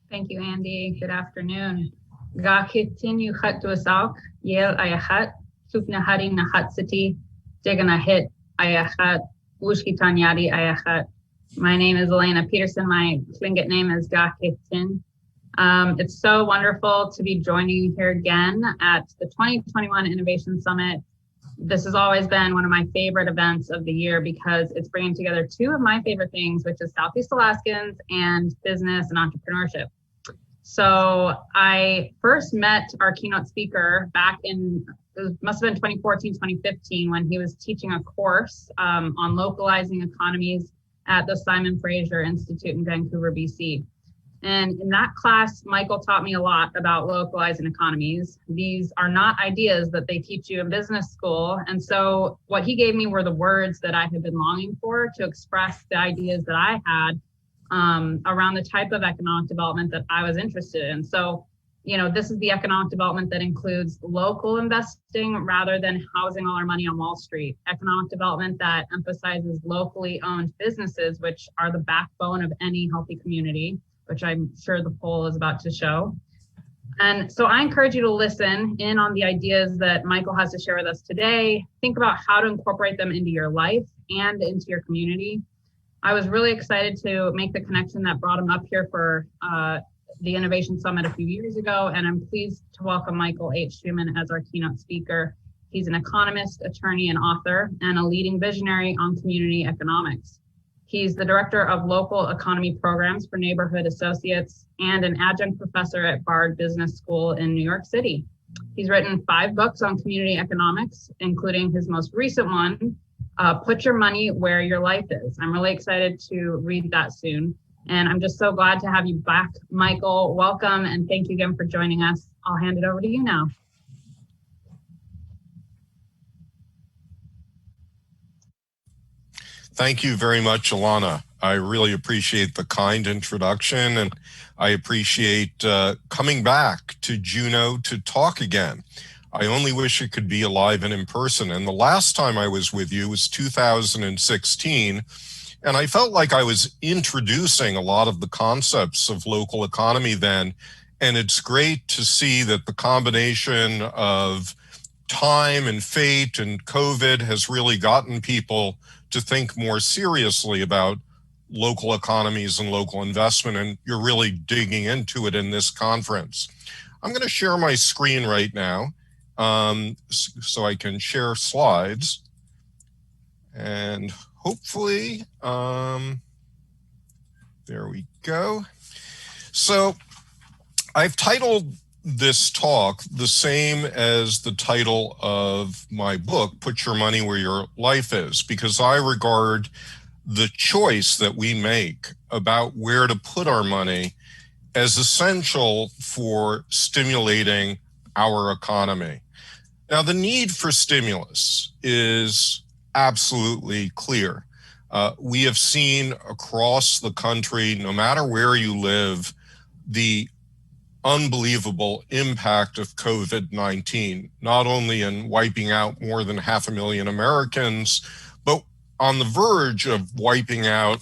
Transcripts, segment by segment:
Thank you, Andy. Good afternoon. Gakitin yuchat duasauk, yel ayachat, supnahari nahat city, diganahit ayachat, ushkitanyadi ayachat. My name is Elena Peterson. My Tlingit name is Gakitin. It's so wonderful to be joining you here again at the 2021 Innovation Summit. This has always been one of my favorite events of the year because it's bringing together two of my favorite things, which is Southeast Alaskans and business and entrepreneurship. So I first met our keynote speaker back in, it must have been 2014, 2015, when he was teaching a course on localizing economies at the Simon Fraser Institute in Vancouver, BC. And in that class, Michael taught me a lot about localizing economies. These are not ideas that they teach you in business school. And so what he gave me were the words that I had been longing for to express the ideas that I had around the type of economic development that I was interested in. So, this is the economic development that includes local investing rather than housing all our money on Wall Street. Economic development that emphasizes locally owned businesses, which are the backbone of any healthy community, which I'm sure the poll is about to show. And so I encourage you to listen in on the ideas that Michael has to share with us today. Think about how to incorporate them into your life and into your community. I was really excited to make the connection that brought him up here for the Innovation Summit a few years ago, and I'm pleased to welcome Michael H. Shuman as our keynote speaker. He's an economist, attorney, and author, and a leading visionary on community economics. He's the director of local economy programs for Neighborhood Associates and an adjunct professor at Bard Business School in New York City. He's written 5 books on community economics, including his most recent one, Put Your Money Where Your Life Is. I'm really excited to read that soon. And I'm just so glad to have you back, Michael. Welcome, and thank you again for joining us. I'll hand it over to you now. Thank you very much, Alana. I really appreciate the kind introduction, and I appreciate coming back to Juneau to talk again. I only wish it could be alive and in person. And the last time I was with you was 2016, and I felt like I was introducing a lot of the concepts of local economy then. And it's great to see that the combination of time and fate and COVID has really gotten people to think more seriously about local economies and local investment, and you're really digging into it in this conference. I'm going to share my screen right now so I can share slides, and hopefully, there we go. So I've titled this talk the same as the title of my book, Put Your Money Where Your Life Is, because I regard the choice that we make about where to put our money as essential for stimulating our economy. Now, the need for stimulus is absolutely clear. We have seen across the country, no matter where you live, the unbelievable impact of COVID-19, not only in wiping out more than 500,000 Americans, but on the verge of wiping out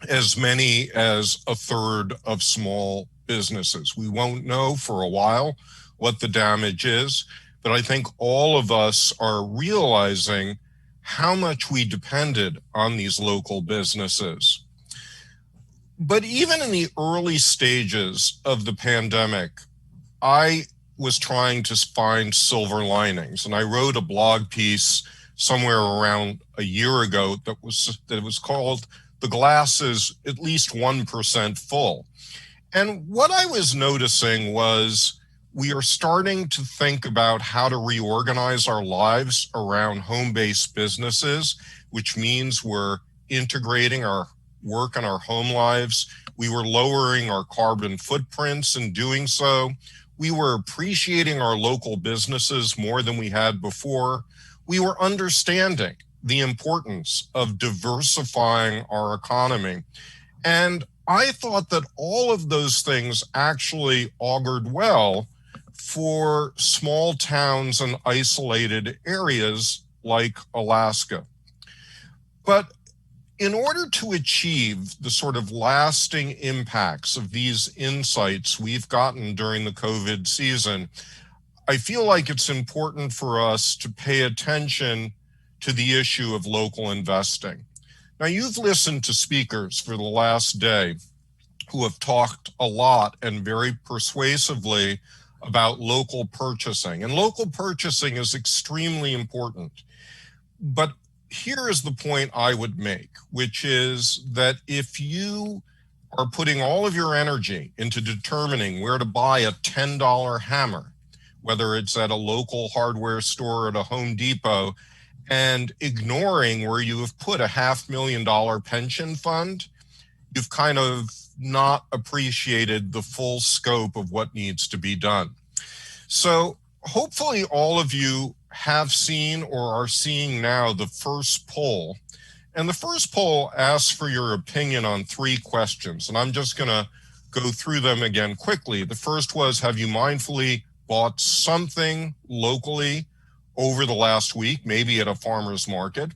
as many as a third of small businesses. We won't know for a while what the damage is, but I think all of us are realizing how much we depended on these local businesses. But even in the early stages of the pandemic, I was trying to find silver linings. And I wrote a blog piece somewhere around a year ago that was called "The Glass is at least 1% Full." And what I was noticing was we are starting to think about how to reorganize our lives around home-based businesses, which means we're integrating our work and our home lives. We were lowering our carbon footprints in doing so. We were appreciating our local businesses more than we had before. We were understanding the importance of diversifying our economy. And I thought that all of those things actually augured well for small towns and isolated areas like Alaska. But in order to achieve the sort of lasting impacts of these insights we've gotten during the COVID season, I feel like it's important for us to pay attention to the issue of local investing. Now, you've listened to speakers for the last day who have talked a lot and very persuasively about local purchasing. And local purchasing is extremely important. But here is the point I would make, which is that if you are putting all of your energy into determining where to buy a $10 hammer, whether it's at a local hardware store or at a Home Depot, and ignoring where you have put a $500,000 pension fund, you've kind of not appreciated the full scope of what needs to be done. So hopefully all of you have seen or are seeing now the first poll. And the first poll asks for your opinion on 3 questions. And I'm just going to go through them again quickly. The first was, have you mindfully bought something locally over the last week, maybe at a farmer's market?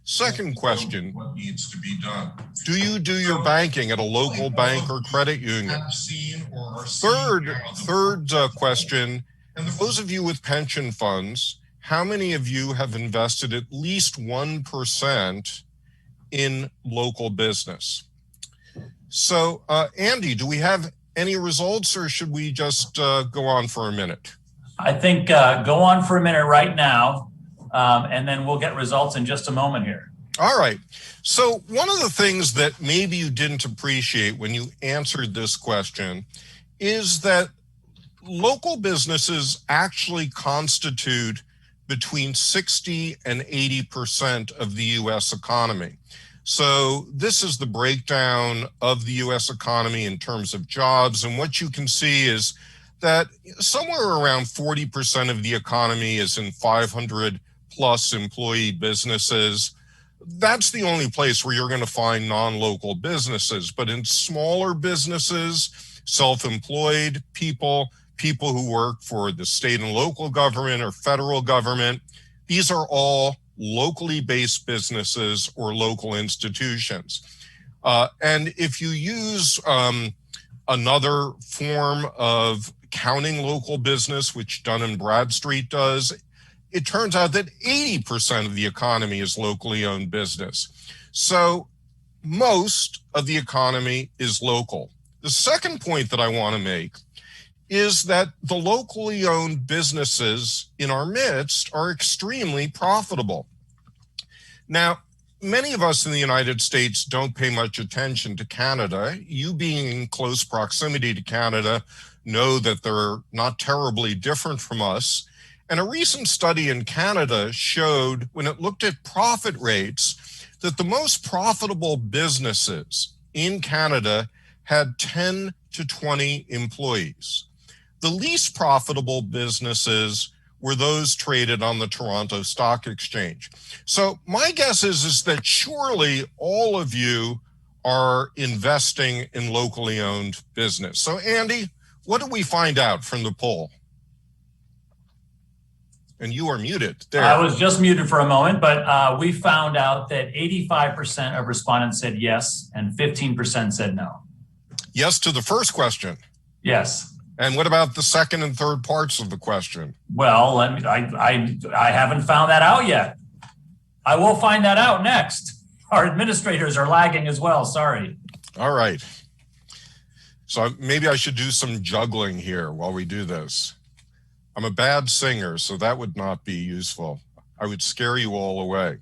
Second question, what needs to be done? Do you do your banking at a local bank or credit union? Third question, and those of you with pension funds, how many of you have invested at least 1% in local business? So, Andy, do we have any results, or should we just go on for a minute? I think go on for a minute right now, and then we'll get results in just a moment here. All right. So one of the things that maybe you didn't appreciate when you answered this question is that local businesses actually constitute between 60 and 80% of the U.S. economy. So this is the breakdown of the U.S. economy in terms of jobs. And what you can see is that somewhere around 40% of the economy is in 500 plus employee businesses. That's the only place where you're going to find non-local businesses. But in smaller businesses, self-employed people who work for the state and local government or federal government, these are all locally based businesses or local institutions. And if you use another form of counting local business, which Dun & Bradstreet does, it turns out that 80% of the economy is locally owned business. So most of the economy is local. The second point that I want to make is that the locally owned businesses in our midst are extremely profitable. Now, many of us in the United States don't pay much attention to Canada. You being in close proximity to Canada know that they're not terribly different from us. And a recent study in Canada showed, when it looked at profit rates, that the most profitable businesses in Canada had 10 to 20 employees. The least profitable businesses were those traded on the Toronto Stock Exchange. So my guess is that surely all of you are investing in locally owned business. So Andy, what did we find out from the poll? And you are muted. There. I was just muted for a moment, but we found out that 85% of respondents said yes and 15% said no. Yes to the first question. Yes. And what about the second and third parts of the question? Well, I haven't found that out yet. I will find that out next. Our administrators are lagging as well. Sorry. All right. So maybe I should do some juggling here while we do this. I'm a bad singer, so that would not be useful. I would scare you all away.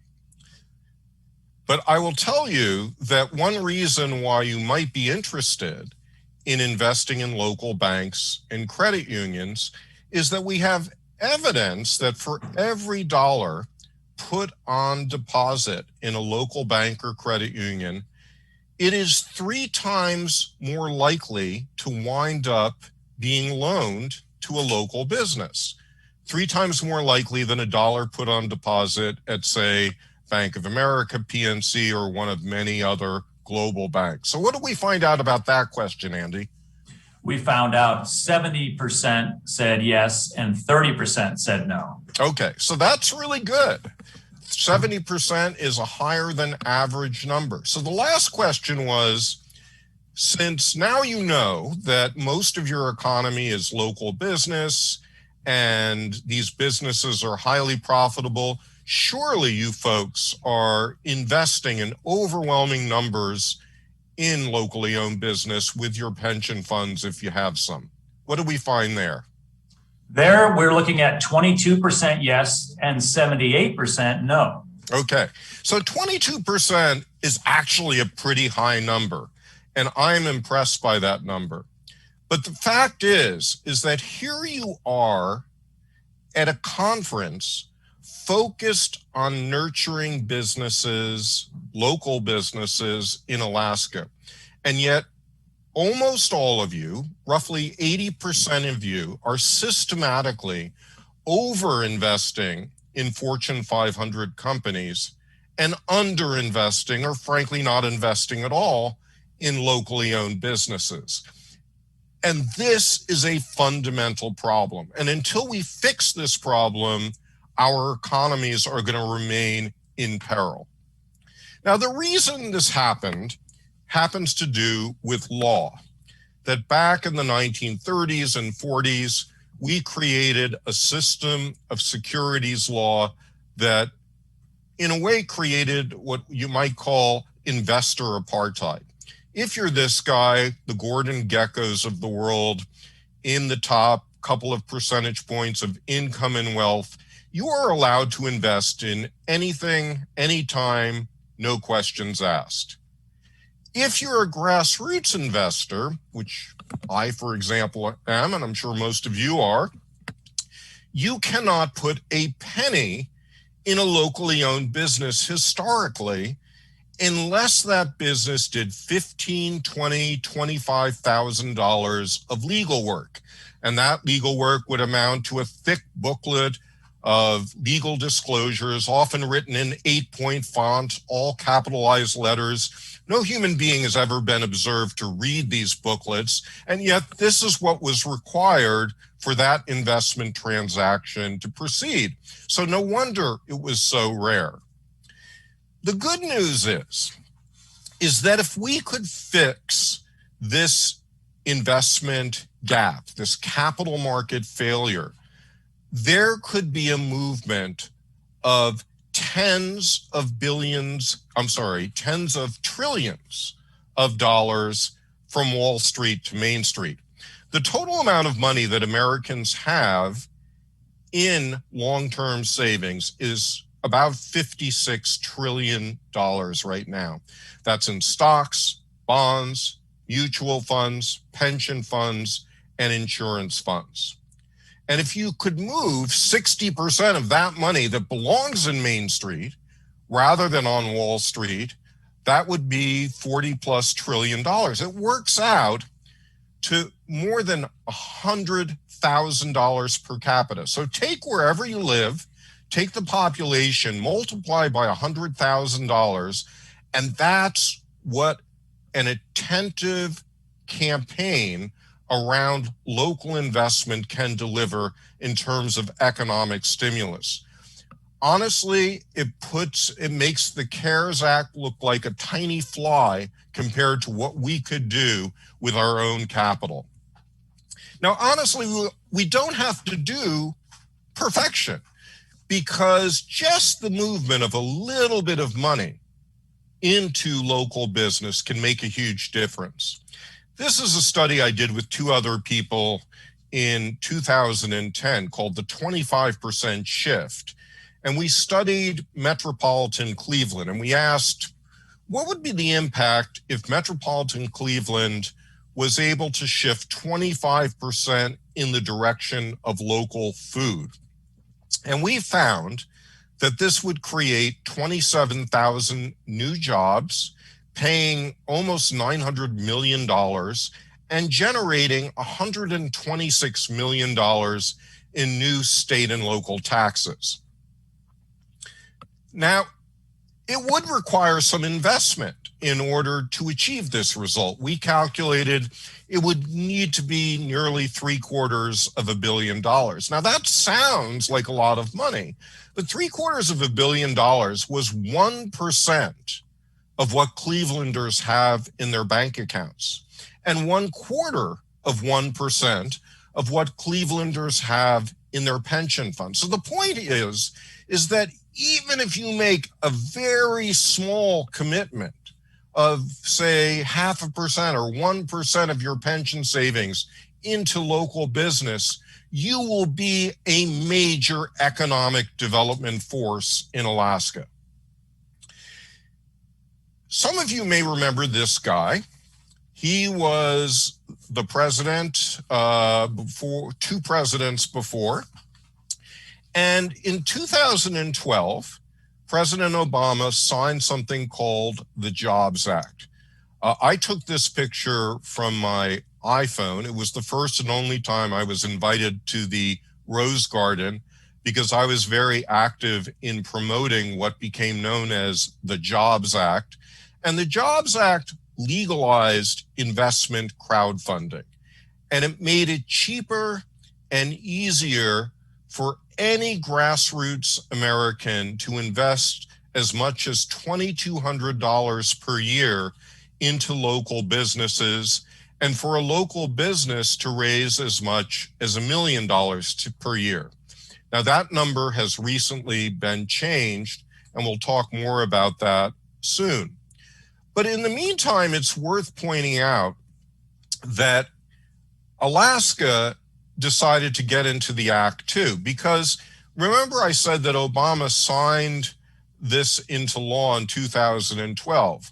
But I will tell you that one reason why you might be interested in investing in local banks and credit unions is that we have evidence that for every dollar put on deposit in a local bank or credit union, it is 3 times more likely to wind up being loaned to a local business. 3 times more likely than a dollar put on deposit at, say, Bank of America, PNC, or one of many other global banks. So what did we find out about that question, Andy? We found out 70% said yes and 30% said no. Okay, so that's really good. 70% is a higher than average number. So the last question was, since now you know that most of your economy is local business and these businesses are highly profitable, surely you folks are investing in overwhelming numbers in locally owned business with your pension funds if you have some. What do we find there? There, we're looking at 22% yes and 78% no. Okay, so 22% is actually a pretty high number, and I'm impressed by that number. But the fact is that here you are at a conference focused on nurturing businesses, local businesses in Alaska. And yet almost all of you, roughly 80% of you, are systematically over-investing in Fortune 500 companies and under-investing, or frankly not investing at all, in locally owned businesses. And this is a fundamental problem. And until we fix this problem, our economies are going to remain in peril. Now, the reason this happens to do with law. That back in the 1930s and 40s, we created a system of securities law that in a way created what you might call investor apartheid. If you're this guy, the Gordon Geckos of the world, in the top couple of percentage points of income and wealth, you are allowed to invest in anything, anytime, no questions asked. If you're a grassroots investor, which I, for example, am, and I'm sure most of you are, you cannot put a penny in a locally owned business historically unless that business did $15,000, $20,000, $25,000 of legal work. And that legal work would amount to a thick booklet of legal disclosures, often written in 8-point font, all capitalized letters. No human being has ever been observed to read these booklets, and yet this is what was required for that investment transaction to proceed. So no wonder it was so rare. The good news is that if we could fix this investment gap, this capital market failure, there could be a movement of tens of trillions of dollars from Wall Street to Main Street. The total amount of money that Americans have in long-term savings is about $56 trillion right now. That's in stocks, bonds, mutual funds, pension funds, and insurance funds. And if you could move 60% of that money that belongs in Main Street rather than on Wall Street, that would be $40+ trillion. It works out to more than $100,000 per capita. So take wherever you live, take the population, multiply by $100,000, and that's what an attentive campaign around local investment can deliver in terms of economic stimulus. Honestly, it makes the CARES Act look like a tiny fly compared to what we could do with our own capital. Now, honestly, we don't have to do perfection, because just the movement of a little bit of money into local business can make a huge difference. This is a study I did with two other people in 2010 called the 25% Shift. And we studied metropolitan Cleveland, and we asked, what would be the impact if metropolitan Cleveland was able to shift 25% in the direction of local food? And we found that this would create 27,000 new jobs, paying almost $900 million and generating $126 million in new state and local taxes. Now, it would require some investment in order to achieve this result. We calculated it would need to be nearly $750 million. Now that sounds like a lot of money, but $750 million was 1% of what Clevelanders have in their bank accounts, and 1/4% of what Clevelanders have in their pension funds. So the point is that even if you make a very small commitment of, say, 0.5% or 1% of your pension savings into local business, you will be a major economic development force in Alaska. Some of you may remember this guy. He was the president before, 2 presidents before. And in 2012, President Obama signed something called the Jobs Act. I took this picture from my iPhone. It was the first and only time I was invited to the Rose Garden because I was very active in promoting what became known as the Jobs Act. And the Jobs Act legalized investment crowdfunding, and it made it cheaper and easier for any grassroots American to invest as much as $2,200 per year into local businesses, and for a local business to raise as much as $1 million per year. Now that number has recently been changed, and we'll talk more about that soon. But in the meantime, it's worth pointing out that Alaska decided to get into the act too, because remember I said that Obama signed this into law in 2012.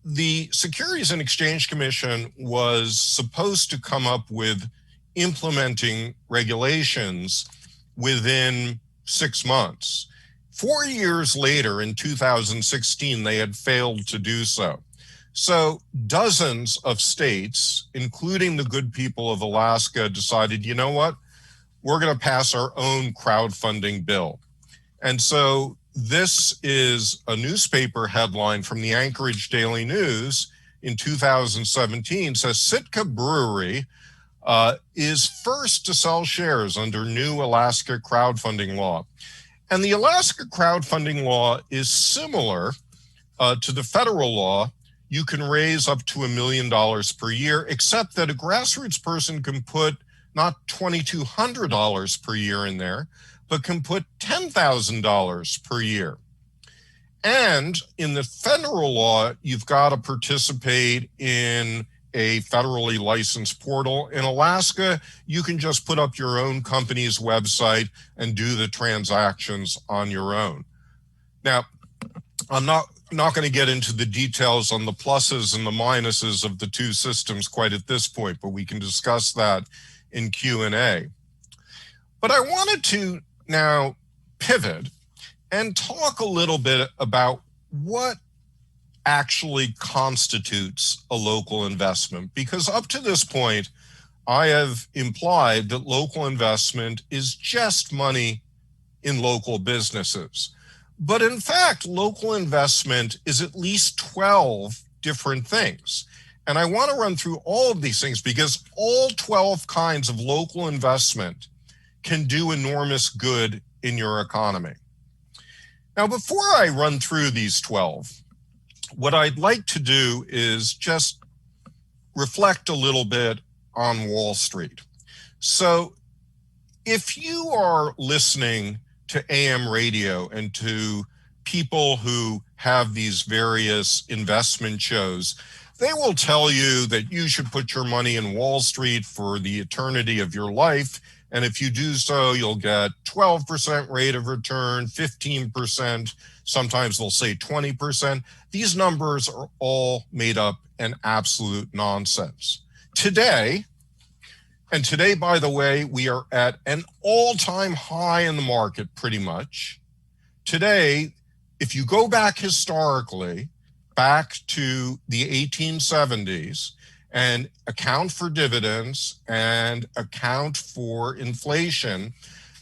The Securities and Exchange Commission was supposed to come up with implementing regulations within 6 months. 4 years later, in 2016, they had failed to do so. So dozens of states, including the good people of Alaska, decided, you know what, we're going to pass our own crowdfunding bill. And so this is a newspaper headline from the Anchorage Daily News in 2017, says Sitka Brewery is first to sell shares under new Alaska crowdfunding law. And the Alaska crowdfunding law is similar to the federal law. You can raise up to $1 million per year, except that a grassroots person can put not $2,200 per year in there, but can put $10,000 per year. And in the federal law, you've got to participate in a federally licensed portal. In Alaska, you can just put up your own company's website and do the transactions on your own. Now, I'm not going to get into the details on the pluses and the minuses of the two systems quite at this point, but we can discuss that in Q&A. But I wanted to now pivot and talk a little bit about what actually constitutes a local investment, because up to this point, I have implied that local investment is just money in local businesses. But in fact, local investment is at least 12 different things. And I want to run through all of these things because all 12 kinds of local investment can do enormous good in your economy. Now, before I run through these 12, what I'd like to do is just reflect a little bit on Wall Street. So if you are listening to AM radio and to people who have these various investment shows, they will tell you that you should put your money in Wall Street for the eternity of your life. And if you do so, you'll get 12% rate of return, 15%, sometimes they'll say 20%. These numbers are all made up and absolute nonsense. Today, and today, by the way, we are at an all-time high in the market, pretty much. Today, if you go back historically, back to the 1870s, and account for dividends and account for inflation,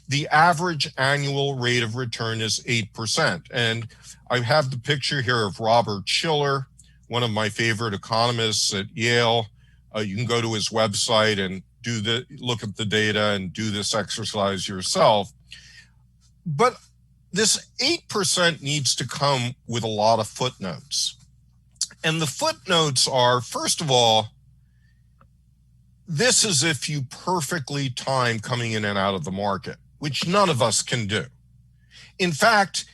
the average annual rate of return is 8%. And I have the picture here of Robert Shiller, one of my favorite economists at Yale. You can go to his website and look at the data and do this exercise yourself. But this 8% needs to come with a lot of footnotes. And the footnotes are, first of all, this is if you perfectly time coming in and out of the market, which none of us can do. In fact,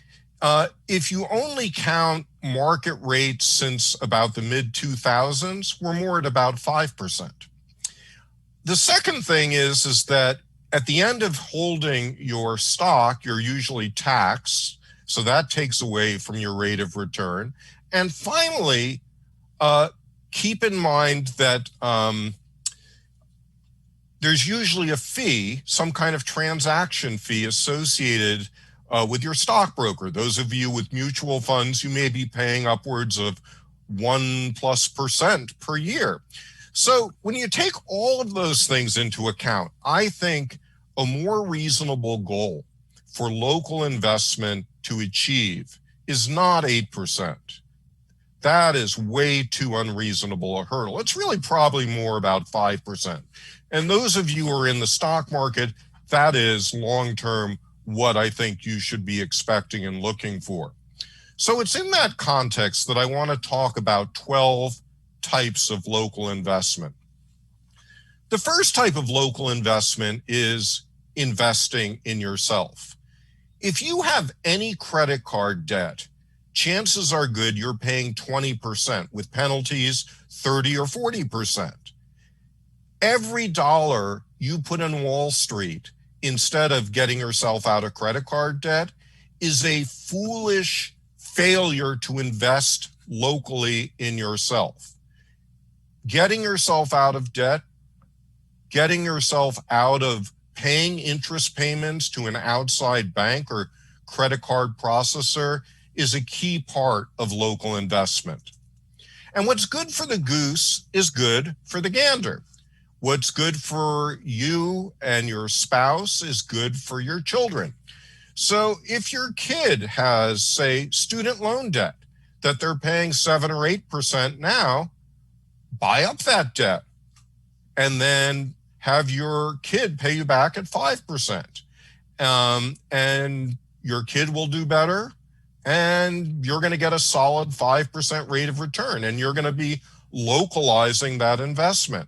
if you only count market rates since about the mid-2000s, we're more at about 5%. The second thing is that at the end of holding your stock, you're usually taxed, so that takes away from your rate of return. And finally, keep in mind that there's usually a fee, some kind of transaction fee associated with your stockbroker. Those of you with mutual funds, you may be paying upwards of 1+% per year. So when you take all of those things into account, I think a more reasonable goal for local investment to achieve is not 8%. That is way too unreasonable a hurdle. It's really probably more about 5%. And those of you who are in the stock market, that is long-term what I think you should be expecting and looking for. So it's in that context that I want to talk about 12 types of local investment. The first type of local investment is investing in yourself. If you have any credit card debt, chances are good you're paying 20% with penalties 30 or 40%. Every dollar you put in Wall Street instead of getting yourself out of credit card debt is a foolish failure to invest locally in yourself. Getting yourself out of debt, getting yourself out of paying interest payments to an outside bank or credit card processor is a key part of local investment. And what's good for the goose is good for the gander. What's good for you and your spouse is good for your children. So if your kid has, say, student loan debt that they're paying 7 or 8% now, buy up that debt and then have your kid pay you back at 5%. And your kid will do better, and you're going to get a solid 5% rate of return, and you're going to be localizing that investment.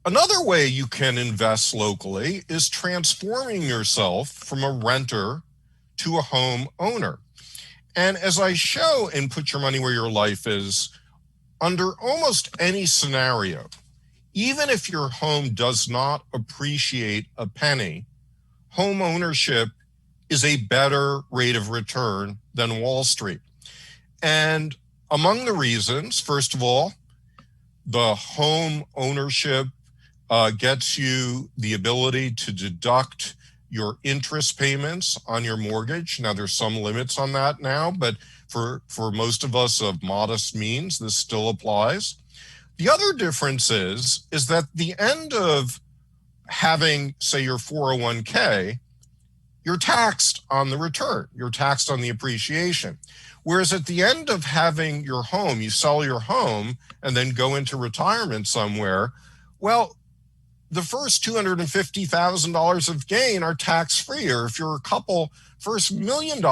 Another way you can invest locally is transforming yourself from a renter to a home owner. And as I show in Put Your Money Where Your Life Is, under almost any scenario, even if your home does not appreciate a penny, home ownership is a better rate of return than Wall Street. And among the reasons, first of all, the home ownership gets you the ability to deduct your interest payments on your mortgage. Now, there's some limits on that now, but for most of us of modest means, this still applies. The other difference is that the end of having, say, your 401k, you're taxed on the return. You're taxed on the appreciation. Whereas at the end of having your home, you sell your home and then go into retirement somewhere, well, the first $250,000 of gain are tax-free, or if you're a couple, first $1 million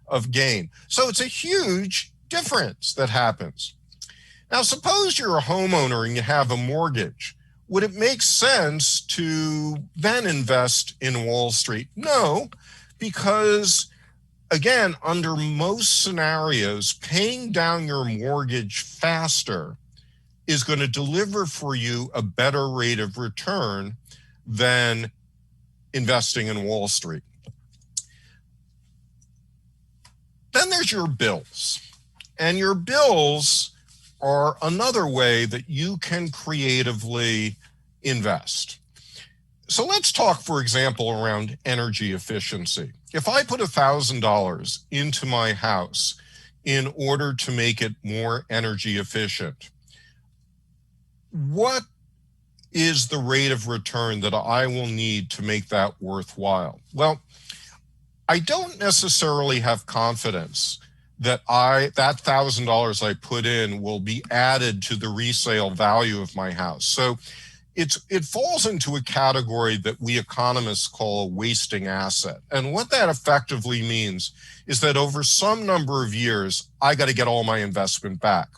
of gain. So it's a huge difference that happens. Now, suppose you're a homeowner and you have a mortgage. Would it make sense to then invest in Wall Street? No, because again, under most scenarios, paying down your mortgage faster is going to deliver for you a better rate of return than investing in Wall Street. Then there's your bills. And your bills are another way that you can creatively invest. So let's talk, for example, around energy efficiency. If I put $1,000 into my house in order to make it more energy efficient, what is the rate of return that I will need to make that worthwhile? Well, I don't necessarily have confidence that that $1,000 I put in will be added to the resale value of my house. So it falls into a category that we economists call a wasting asset. And what that effectively means is that over some number of years, I got to get all my investment back.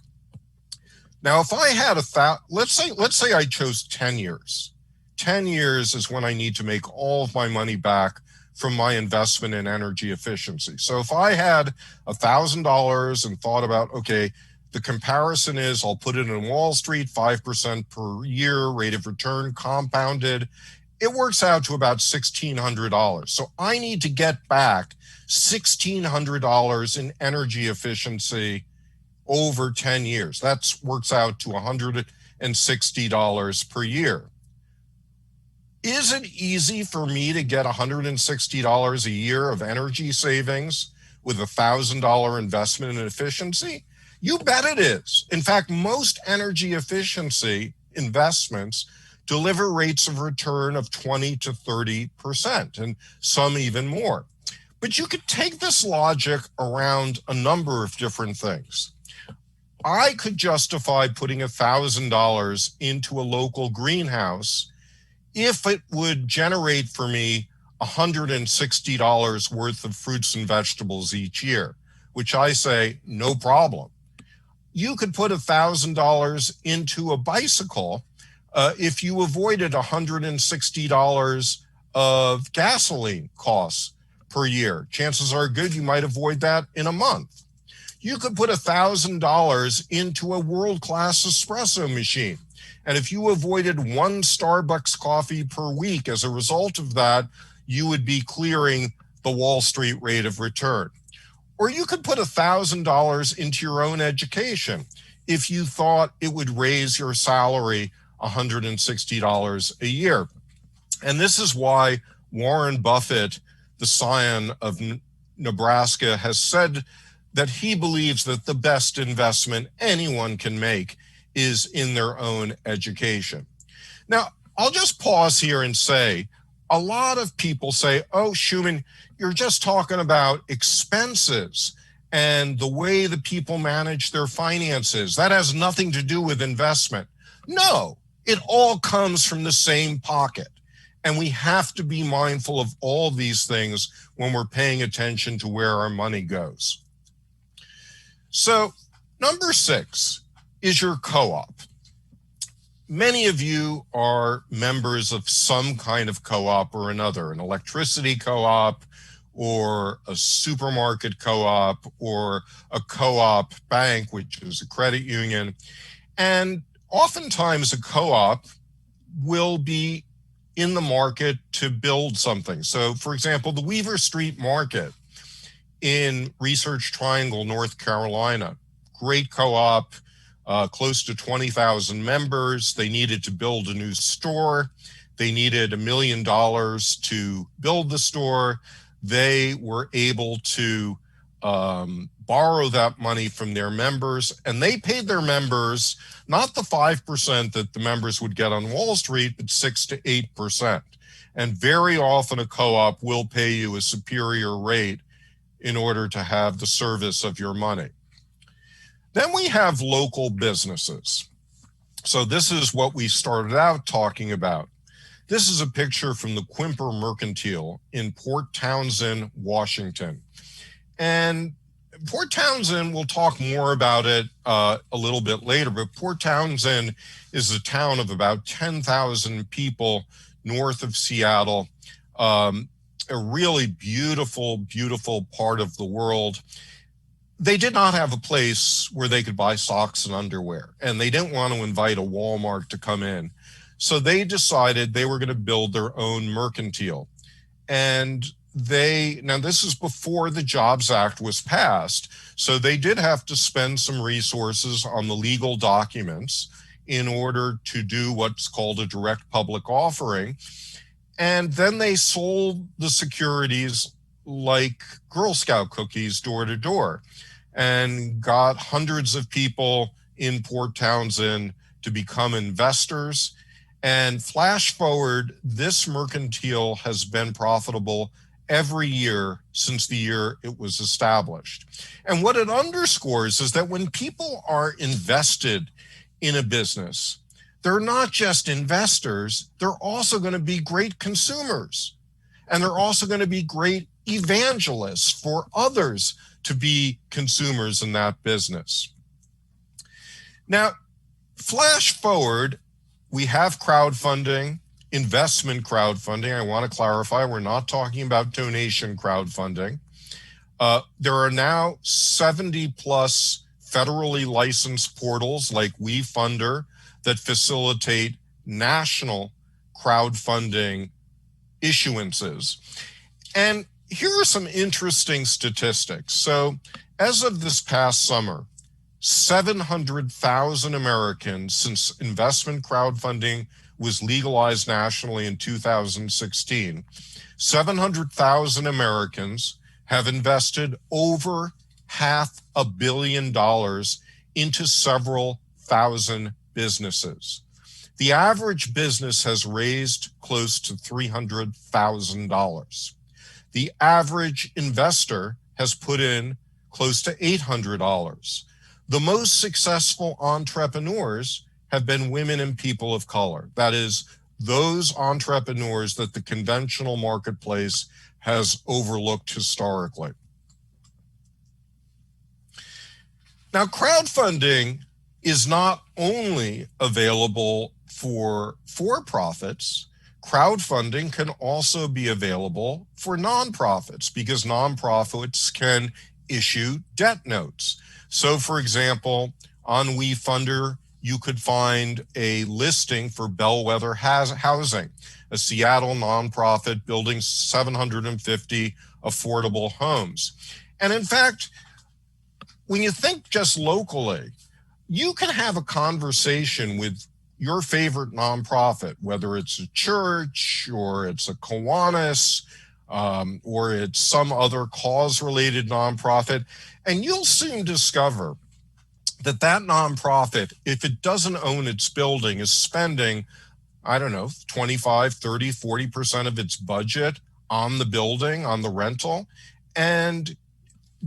Now, if I had let's say I chose 10 years. 10 years is when I need to make all of my money back from my investment in energy efficiency. So if I had $1,000 and thought about, okay, the comparison is I'll put it in Wall Street, 5% per year, rate of return compounded, it works out to about $1,600. So I need to get back $1,600 in energy efficiency over 10 years. That works out to $160 per year. Is it easy for me to get $160 a year of energy savings with a $1,000 investment in efficiency? You bet it is. In fact, most energy efficiency investments deliver rates of return of 20 to 30%, and some even more. But you could take this logic around a number of different things. I could justify putting $1,000 into a local greenhouse if it would generate for me $160 worth of fruits and vegetables each year, which I say, no problem. You could put $1,000 into a bicycle if you avoided $160 of gasoline costs per year. Chances are good you might avoid that in a month. You could put $1,000 into a world-class espresso machine. And if you avoided one Starbucks coffee per week as a result of that, you would be clearing the Wall Street rate of return. Or you could put $1,000 into your own education if you thought it would raise your salary $160 a year. And this is why Warren Buffett, the scion of Nebraska, has said that he believes that the best investment anyone can make is in their own education. Now, I'll just pause here and say, a lot of people say, oh, Shuman, you're just talking about expenses and the way that people manage their finances. That has nothing to do with investment. No, it all comes from the same pocket. And we have to be mindful of all these things when we're paying attention to where our money goes. So, number 6 is your co-op. Many of you are members of some kind of co-op or another, an electricity co-op or a supermarket co-op or a co-op bank, which is a credit union. And oftentimes a co-op will be in the market to build something. So, for example, the Weaver Street Market in Research Triangle, North Carolina, great co-op, close to 20,000 members. They needed to build a new store. They needed $1 million to build the store. They were able to borrow that money from their members, and they paid their members not the 5% that the members would get on Wall Street, but 6 to 8%. And very often a co-op will pay you a superior rate in order to have the service of your money. Then we have local businesses. So this is what we started out talking about. This is a picture from the Quimper Mercantile in Port Townsend, Washington. And Port Townsend, we'll talk more about it a little bit later, but Port Townsend is a town of about 10,000 people north of Seattle, a really beautiful, beautiful part of the world. They did not have a place where they could buy socks and underwear, and they didn't want to invite a Walmart to come in. So they decided they were going to build their own mercantile. And now this is before the Jobs Act was passed, so they did have to spend some resources on the legal documents in order to do what's called a direct public offering. And then they sold the securities like Girl Scout cookies door to door and got hundreds of people in Port Townsend to become investors. And flash forward, this mercantile has been profitable every year since the year it was established. And what it underscores is that when people are invested in a business, they're not just investors, they're also going to be great consumers. And they're also going to be great evangelists for others to be consumers in that business. Now, flash forward, we have crowdfunding, investment crowdfunding. I want to clarify, we're not talking about donation crowdfunding. There are now 70 plus federally licensed portals like WeFunder that facilitate national crowdfunding issuances. And here are some interesting statistics. So as of this past summer, 700,000 Americans, since investment crowdfunding was legalized nationally in 2016, 700,000 Americans have invested over $500 million into several thousand businesses. The average business has raised close to $300,000. The average investor has put in close to $800. The most successful entrepreneurs have been women and people of color. That is, those entrepreneurs that the conventional marketplace has overlooked historically. Now, crowdfunding is not only available for for-profits, crowdfunding can also be available for nonprofits because nonprofits can issue debt notes. So, for example, on WeFunder, you could find a listing for Bellwether Housing, a Seattle nonprofit building 750 affordable homes. And in fact, when you think just locally, you can have a conversation with your favorite nonprofit, whether it's a church or it's a Kiwanis or it's some other cause-related nonprofit, and you'll soon discover that that nonprofit, if it doesn't own its building, is spending, I don't know, 25, 30, 40% of its budget on the building, on the rental, and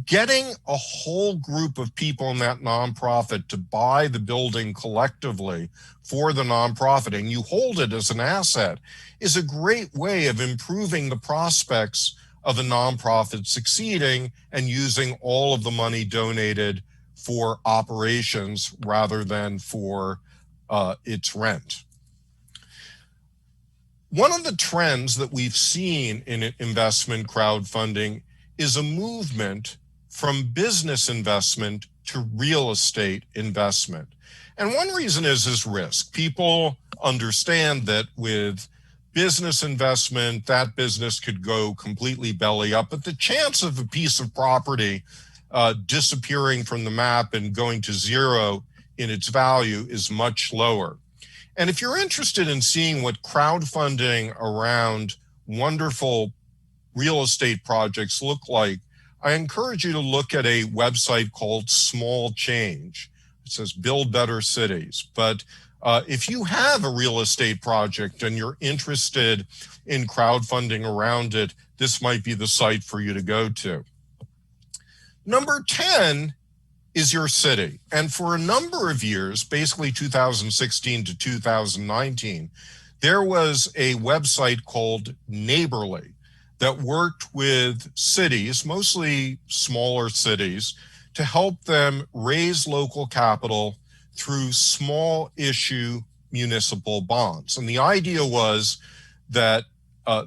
getting a whole group of people in that nonprofit to buy the building collectively for the nonprofit, and you hold it as an asset, is a great way of improving the prospects of a nonprofit succeeding and using all of the money donated for operations rather than for its rent. One of the trends that we've seen in investment crowdfunding is a movement from business investment to real estate investment. And one reason is risk. People understand that with business investment, that business could go completely belly up, but the chance of a piece of property disappearing from the map and going to zero in its value is much lower. And if you're interested in seeing what crowdfunding around wonderful real estate projects look like, I encourage you to look at a website called Small Change. It says Build Better Cities. But if you have a real estate project and you're interested in crowdfunding around it, this might be the site for you to go to. Number 10 is your city. And for a number of years, basically 2016 to 2019, there was a website called Neighborly that worked with cities, mostly smaller cities, to help them raise local capital through small issue municipal bonds. And the idea was that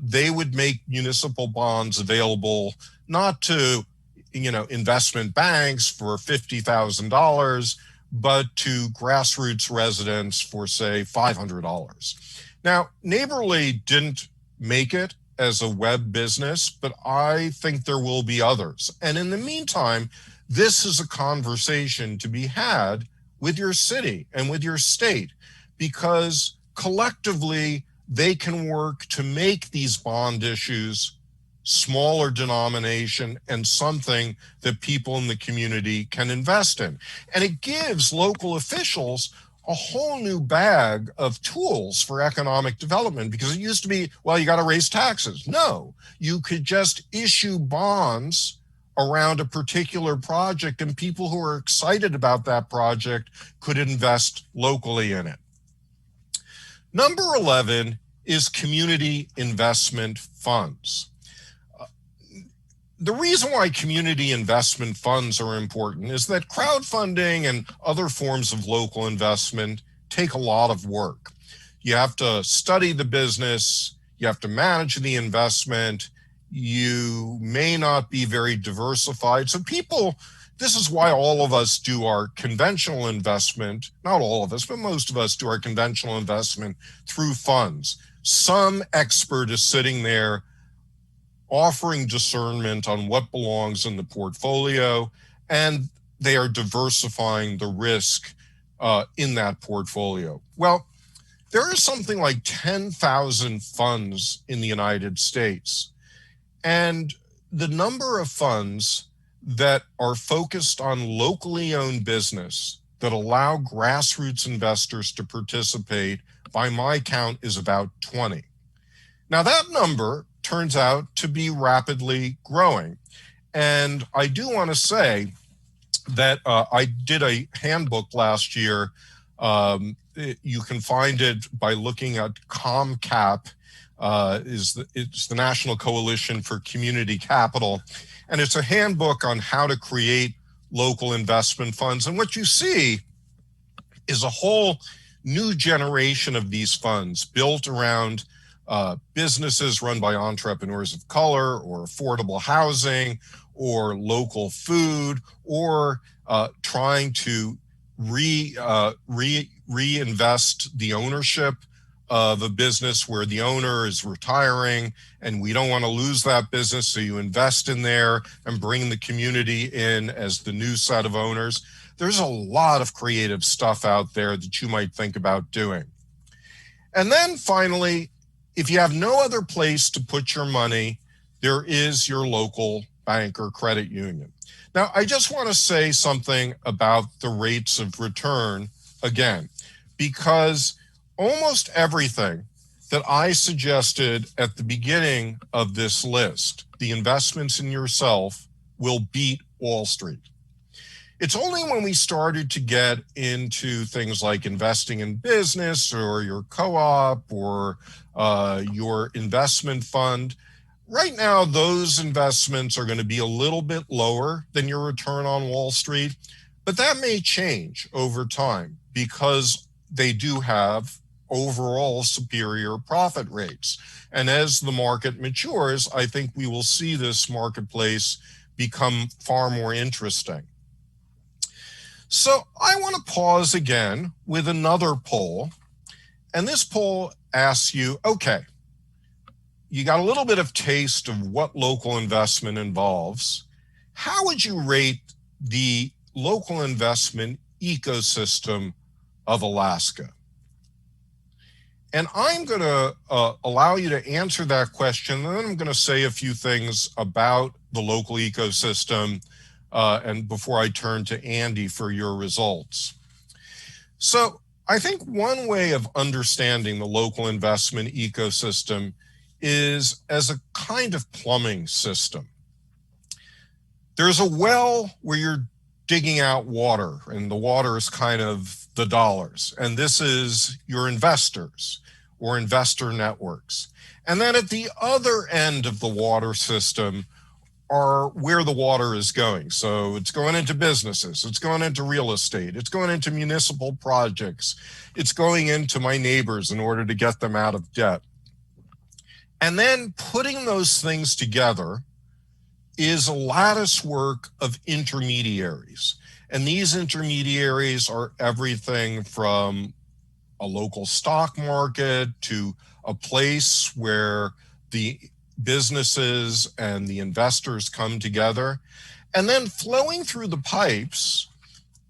they would make municipal bonds available not to investment banks for $50,000, but to grassroots residents for, say, $500. Now, Neighborly didn't make it as a web business, but I think there will be others. And in the meantime, this is a conversation to be had with your city and with your state, because collectively they can work to make these bond issues smaller denomination and something that people in the community can invest in. And it gives local officials a whole new bag of tools for economic development, because it used to be, well, you got to raise taxes. No, you could just issue bonds around a particular project, and people who are excited about that project could invest locally in it. Number 11 is community investment funds. The reason why community investment funds are important is that crowdfunding and other forms of local investment take a lot of work. You have to study the business, you have to manage the investment, you may not be very diversified. So this is why all of us do our conventional investment, not all of us, but most of us do our conventional investment through funds. Some expert is sitting there offering discernment on what belongs in the portfolio, and they are diversifying the risk in that portfolio. Well, there are something like 10,000 funds in the United States, and the number of funds that are focused on locally owned business that allow grassroots investors to participate, by my count, is about 20. Now, that number turns out to be rapidly growing. And I do want to say that I did a handbook last year. You can find it by looking at ComCap. It's the National Coalition for Community Capital. And it's a handbook on how to create local investment funds. And what you see is a whole new generation of these funds built around businesses run by entrepreneurs of color, or affordable housing, or local food, or trying to reinvest the ownership of a business where the owner is retiring and we don't want to lose that business, so you invest in there and bring the community in as the new set of owners. There's a lot of creative stuff out there that you might think about doing. And then finally, if you have no other place to put your money, there is your local bank or credit union. Now, I just want to say something about the rates of return again, because almost everything that I suggested at the beginning of this list, the investments in yourself, will beat Wall Street. It's only when we started to get into things like investing in business, or your co-op, or your investment fund. Right now, those investments are going to be a little bit lower than your return on Wall Street, but that may change over time because they do have overall superior profit rates. And as the market matures, I think we will see this marketplace become far more interesting. So I want to pause again with another poll. And this poll asks you, okay, you got a little bit of taste of what local investment involves. How would you rate the local investment ecosystem of Alaska? And I'm going to allow you to answer that question, and then I'm going to say a few things about the local ecosystem and before I turn to Andy for your results. So I think one way of understanding the local investment ecosystem is as a kind of plumbing system. There's a well where you're digging out water, and the water is kind of the dollars. And this is your investors or investor networks. And then at the other end of the water system are where the water is going. So it's going into businesses, it's going into real estate, it's going into municipal projects, it's going into my neighbors in order to get them out of debt. And then putting those things together is a lattice work of intermediaries. And these intermediaries are everything from a local stock market to a place where the businesses and the investors come together. And then flowing through the pipes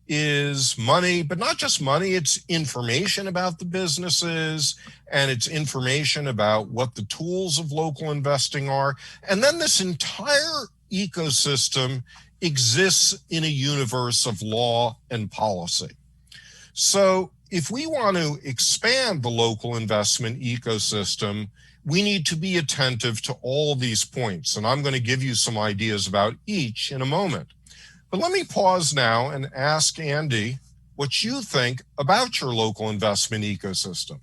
is money, but not just money, it's information about the businesses, and it's information about what the tools of local investing are. And then this entire ecosystem exists in a universe of law and policy. So if we want to expand the local investment ecosystem, we need to be attentive to all these points. And I'm going to give you some ideas about each in a moment. But let me pause now and ask Andy what you think about your local investment ecosystem.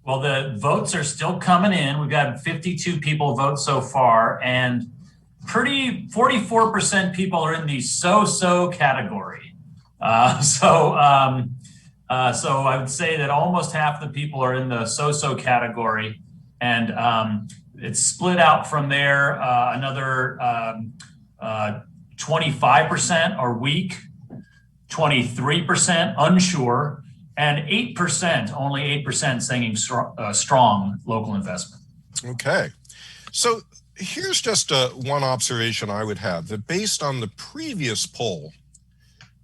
Well, the votes are still coming in. We've got 52 people vote so far, and 44% people are in the so-so category. So I would say that almost half the people are in the so-so category, and it's split out from there. Another 25% are weak, 23% unsure, and 8%, only 8% saying strong local investment. Okay. So here's just one observation I would have, that based on the previous poll,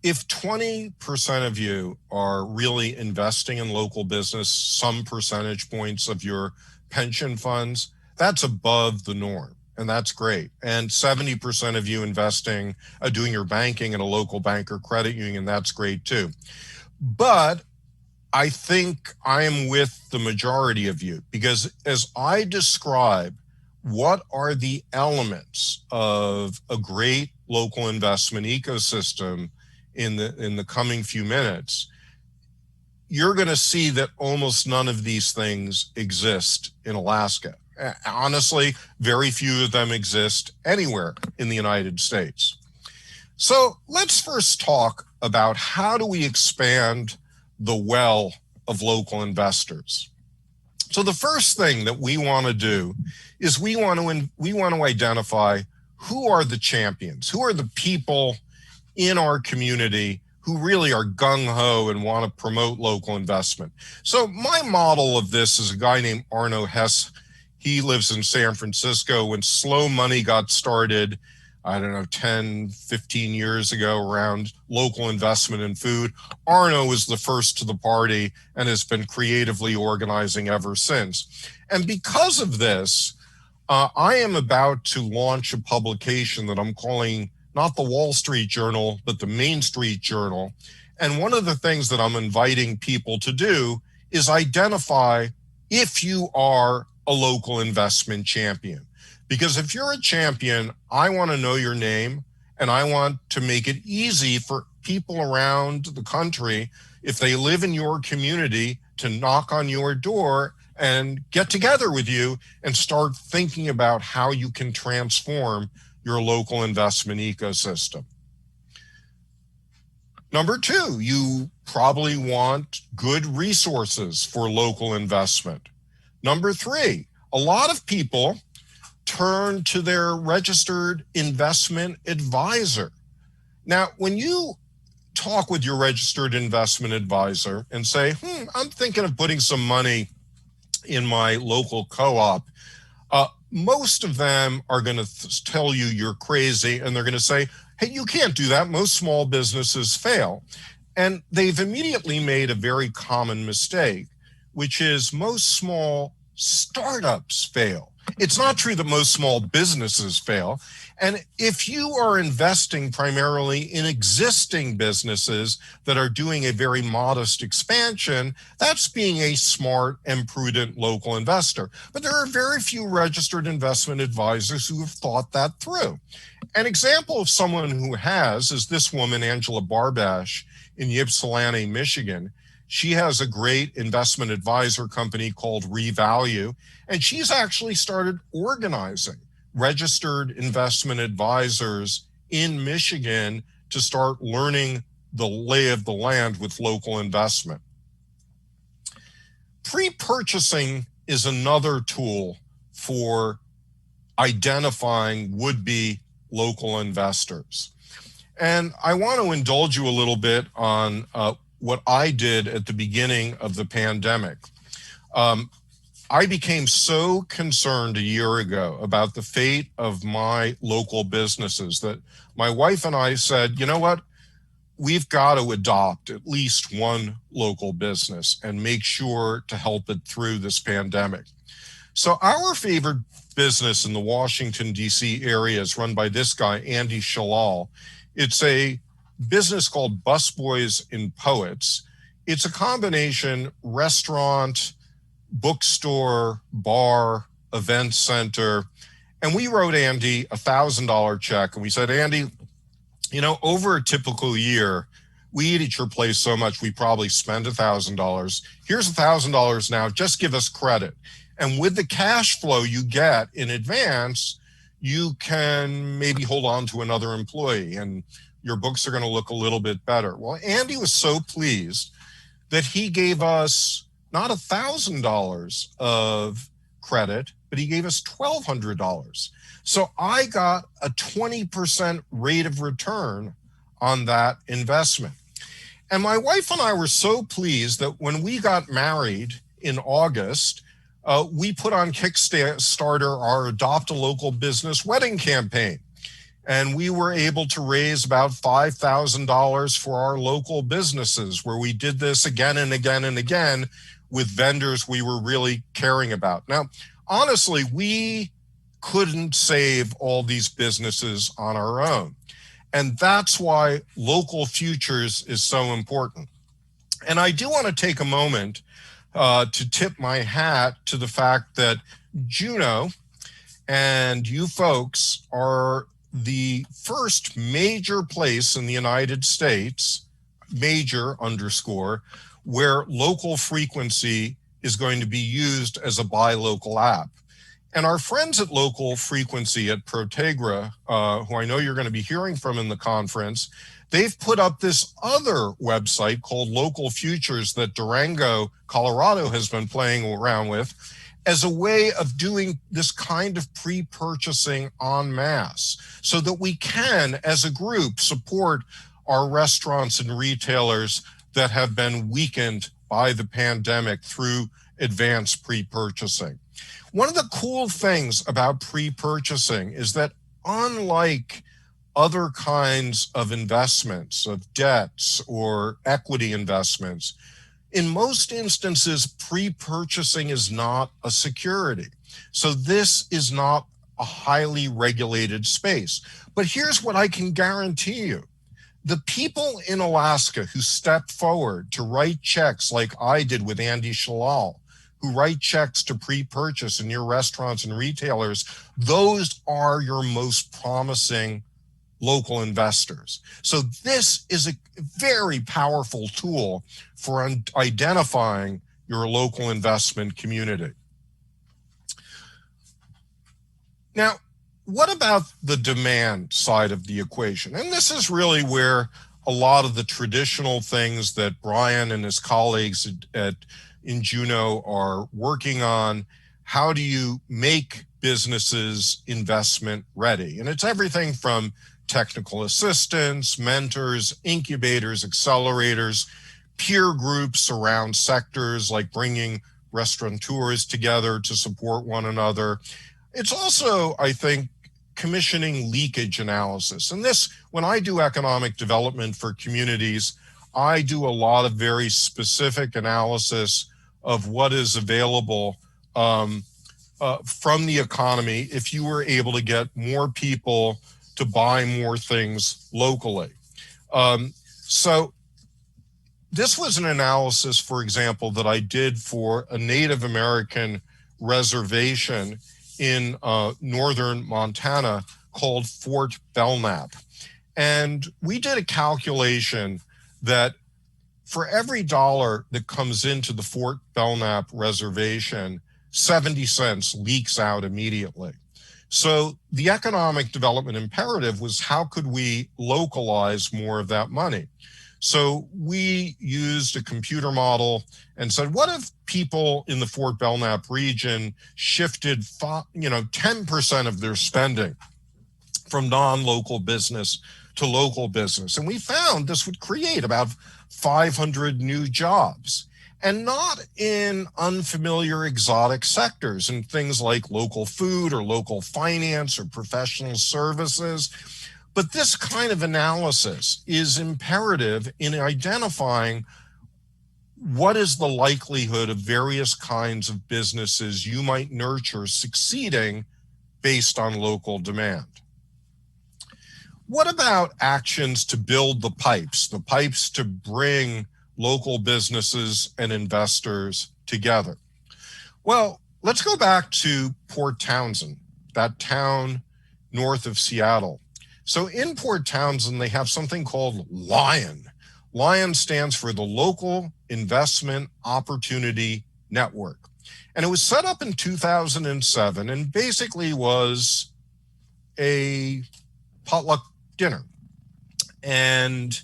if 20% of you are really investing in local business, some percentage points of your pension funds, that's above the norm. And that's great. And 70% of you investing, doing your banking at a local bank or credit union, that's great too. But I think I am with the majority of you, because as I describe what are the elements of a great local investment ecosystem in the coming few minutes, you're going to see that almost none of these things exist in Alaska. Honestly, very few of them exist anywhere in the United States. So let's first talk about how do we expand the well of local investors. So the first thing that we want to do is we want to identify who are the champions, who are the people in our community who really are gung-ho and want to promote local investment. So my model of this is a guy named Arno Hess. He lives in San Francisco. When Slow Money got started, I don't know, 10, 15 years ago, around local investment in food, Arno was the first to the party and has been creatively organizing ever since. And because of this, I am about to launch a publication that I'm calling not the Wall Street Journal, but the Main Street Journal. And one of the things that I'm inviting people to do is identify if you are a local investment champion. Because if you're a champion, I want to know your name, and I want to make it easy for people around the country, if they live in your community, to knock on your door and get together with you and start thinking about how you can transform your local investment ecosystem. Number two, you probably want good resources for local investment. Number three, a lot of people turn to their registered investment advisor. Now, when you talk with your registered investment advisor and say, I'm thinking of putting some money in my local co-op, most of them are going to tell you you're crazy, and they're going to say, hey, you can't do that. Most small businesses fail. And they've immediately made a very common mistake, which is most small startups fail. It's not true that most small businesses fail. And if you are investing primarily in existing businesses that are doing a very modest expansion, that's being a smart and prudent local investor. But there are very few registered investment advisors who have thought that through. An example of someone who has is this woman, Angela Barbash, in Ypsilanti, Michigan. She has a great investment advisor company called Revalue, and she's actually started organizing registered investment advisors in Michigan to start learning the lay of the land with local investment. Pre-purchasing is another tool for identifying would-be local investors. And I want to indulge you a little bit on what I did at the beginning of the pandemic. I became so concerned a year ago about the fate of my local businesses that my wife and I said, you know what? We've got to adopt at least one local business and make sure to help it through this pandemic. So our favorite business in the Washington, D.C. area is run by this guy, Andy Shalal. It's a business called Busboys and Poets. It's a combination restaurant, bookstore, bar, event center. And we wrote Andy a $1,000 check. And we said, Andy, you know, over a typical year, we eat at your place so much, we probably spend $1,000. Here's $1,000 now, just give us credit. And with the cash flow you get in advance, you can maybe hold on to another employee and your books are going to look a little bit better. Well, Andy was so pleased that he gave us not $1,000 of credit, but he gave us $1,200. So I got a 20% rate of return on that investment. And my wife and I were so pleased that when we got married in August, we put on Kickstarter our Adopt a Local Business wedding campaign. And we were able to raise about $5,000 for our local businesses, where we did this again and again and again with vendors we were really caring about. Now, honestly, we couldn't save all these businesses on our own. And that's why local futures is so important. And I do want to take a moment to tip my hat to the fact that Juno and you folks are the first major place in the United States, major underscore, where local frequency is going to be used as a buy local app. And our friends at Local Frequency at Protegra, who I know you're going to be hearing from in the conference, they've put up this other website called Local Futures that Durango, Colorado has been playing around with as a way of doing this kind of pre-purchasing en masse so that we can, as a group, support our restaurants and retailers that have been weakened by the pandemic through advanced pre-purchasing. One of the cool things about pre-purchasing is that unlike other kinds of investments, of debts or equity investments, in most instances, pre-purchasing is not a security. So this is not a highly regulated space. But here's what I can guarantee you. The people in Alaska who stepped forward to write checks like I did with Andy Shalal, who write checks to pre-purchase in your restaurants and retailers, those are your most promising local investors. So this is a very powerful tool for identifying your local investment community. Now, what about the demand side of the equation? And this is really where a lot of the traditional things that Brian and his colleagues in Juno are working on. How do you make businesses investment ready? And it's everything from technical assistance, mentors, incubators, accelerators, peer groups around sectors like bringing restaurateurs together to support one another. It's also, I think, commissioning leakage analysis. And this, when I do economic development for communities, I do a lot of very specific analysis of what is available from the economy if you were able to get more people to buy more things locally. So this was an analysis, for example, that I did for a Native American reservation in northern Montana called Fort Belknap. And we did a calculation that for every dollar that comes into the Fort Belknap reservation, 70 cents leaks out immediately. So the economic development imperative was how could we localize more of that money? So we used a computer model and said, what if people in the Fort Belknap region shifted 10% of their spending from non-local business to local business? And we found this would create about 500 new jobs, and not in unfamiliar exotic sectors and things like local food or local finance or professional services. But this kind of analysis is imperative in identifying what is the likelihood of various kinds of businesses you might nurture succeeding based on local demand. What about actions to build the pipes to bring local businesses and investors together? Well, let's go back to Port Townsend, that town north of Seattle. So in Port Townsend, they have something called LION. LION stands for the Local Investment Opportunity Network. And it was set up in 2007 and basically was a potluck dinner. And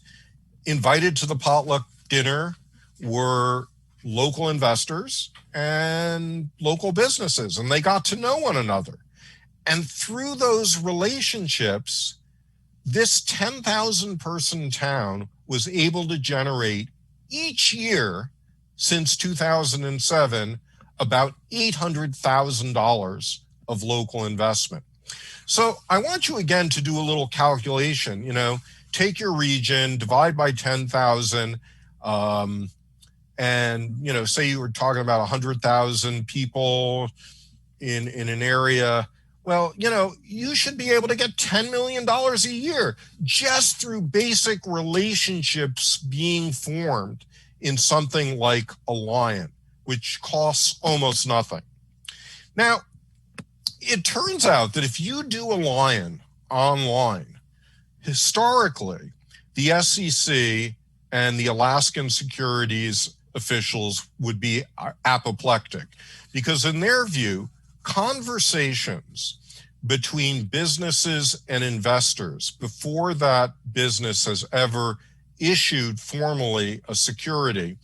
invited to the potluck dinner were local investors and local businesses, and they got to know one another. And through those relationships, this 10,000 person town was able to generate each year since 2007 about $800,000 of local investment. So I want you again to do a little calculation. Take your region, divide by 10,000, and say you were talking about 100,000 people in an area. Well, you should be able to get $10 million a year just through basic relationships being formed in something like a LION, which costs almost nothing. Now, it turns out that if you do a LION online, historically, the SEC and the Alaskan securities officials would be apoplectic because in their view, conversations between businesses and investors before that business has ever issued formally a security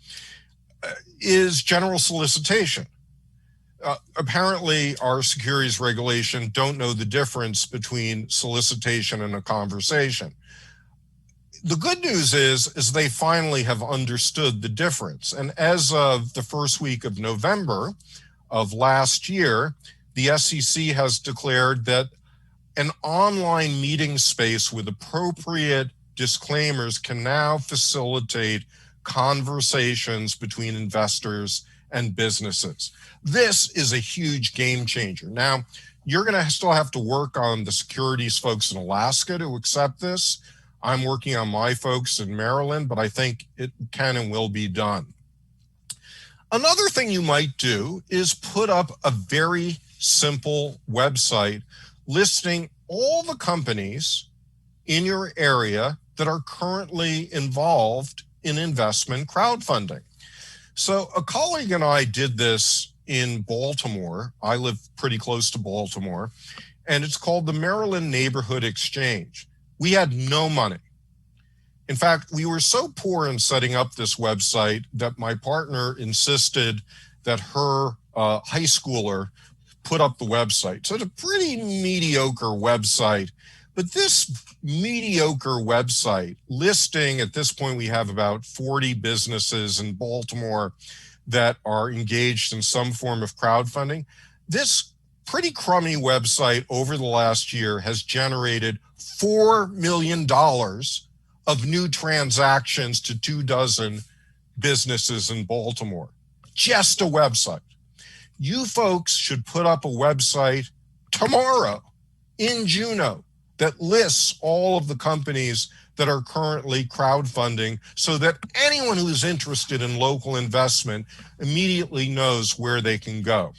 is general solicitation. Apparently, our securities regulation don't know the difference between solicitation and a conversation. The good news is they finally have understood the difference. And as of the first week of November of last year, the SEC has declared that an online meeting space with appropriate disclaimers can now facilitate conversations between investors and businesses. This is a huge game changer. Now, you're going to still have to work on the securities folks in Alaska to accept this. I'm working on my folks in Maryland, but I think it can and will be done. Another thing you might do is put up a very simple website listing all the companies in your area that are currently involved in investment crowdfunding. So a colleague and I did this in Baltimore. I live pretty close to Baltimore, and it's called the Maryland Neighborhood Exchange. We had no money. In fact, we were so poor in setting up this website that my partner insisted that her high schooler put up the website. So it's a pretty mediocre website. But this mediocre website listing, at this point, we have about 40 businesses in Baltimore that are engaged in some form of crowdfunding. This pretty crummy website over the last year has generated $4 million of new transactions to 24 businesses in Baltimore. Just a website. You folks should put up a website tomorrow in Juneau that lists all of the companies that are currently crowdfunding so that anyone who is interested in local investment immediately knows where they can go.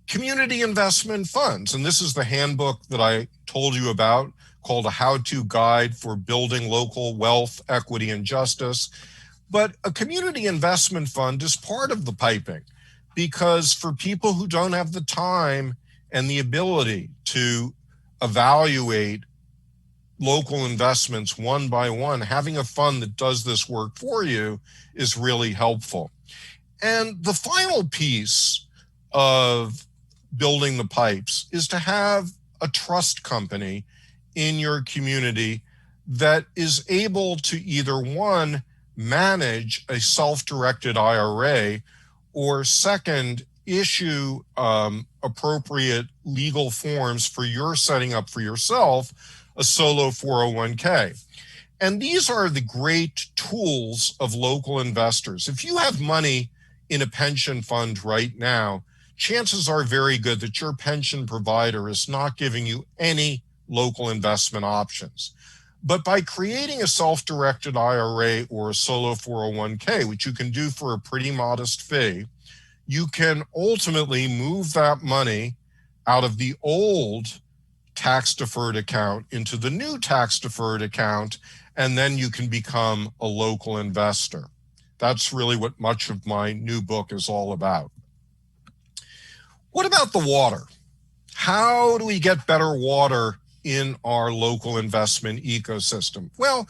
Community investment funds, and this is the handbook that I told you about called A How-To Guide for Building Local Wealth, Equity, and Justice. But a community investment fund is part of the piping because for people who don't have the time and the ability to evaluate local investments one by one, having a fund that does this work for you is really helpful. And the final piece of building the pipes is to have a trust company in your community that is able to either one, manage a self-directed IRA, or second, issue appropriate legal forms for your setting up for yourself a solo 401k. And these are the great tools of local investors. If you have money in a pension fund right now, chances are very good that your pension provider is not giving you any local investment options. But by creating a self-directed IRA or a solo 401k, which you can do for a pretty modest fee, you can ultimately move that money out of the old tax-deferred account into the new tax-deferred account, and then you can become a local investor. That's really what much of my new book is all about. What about the water? How do we get better water in our local investment ecosystem? Well,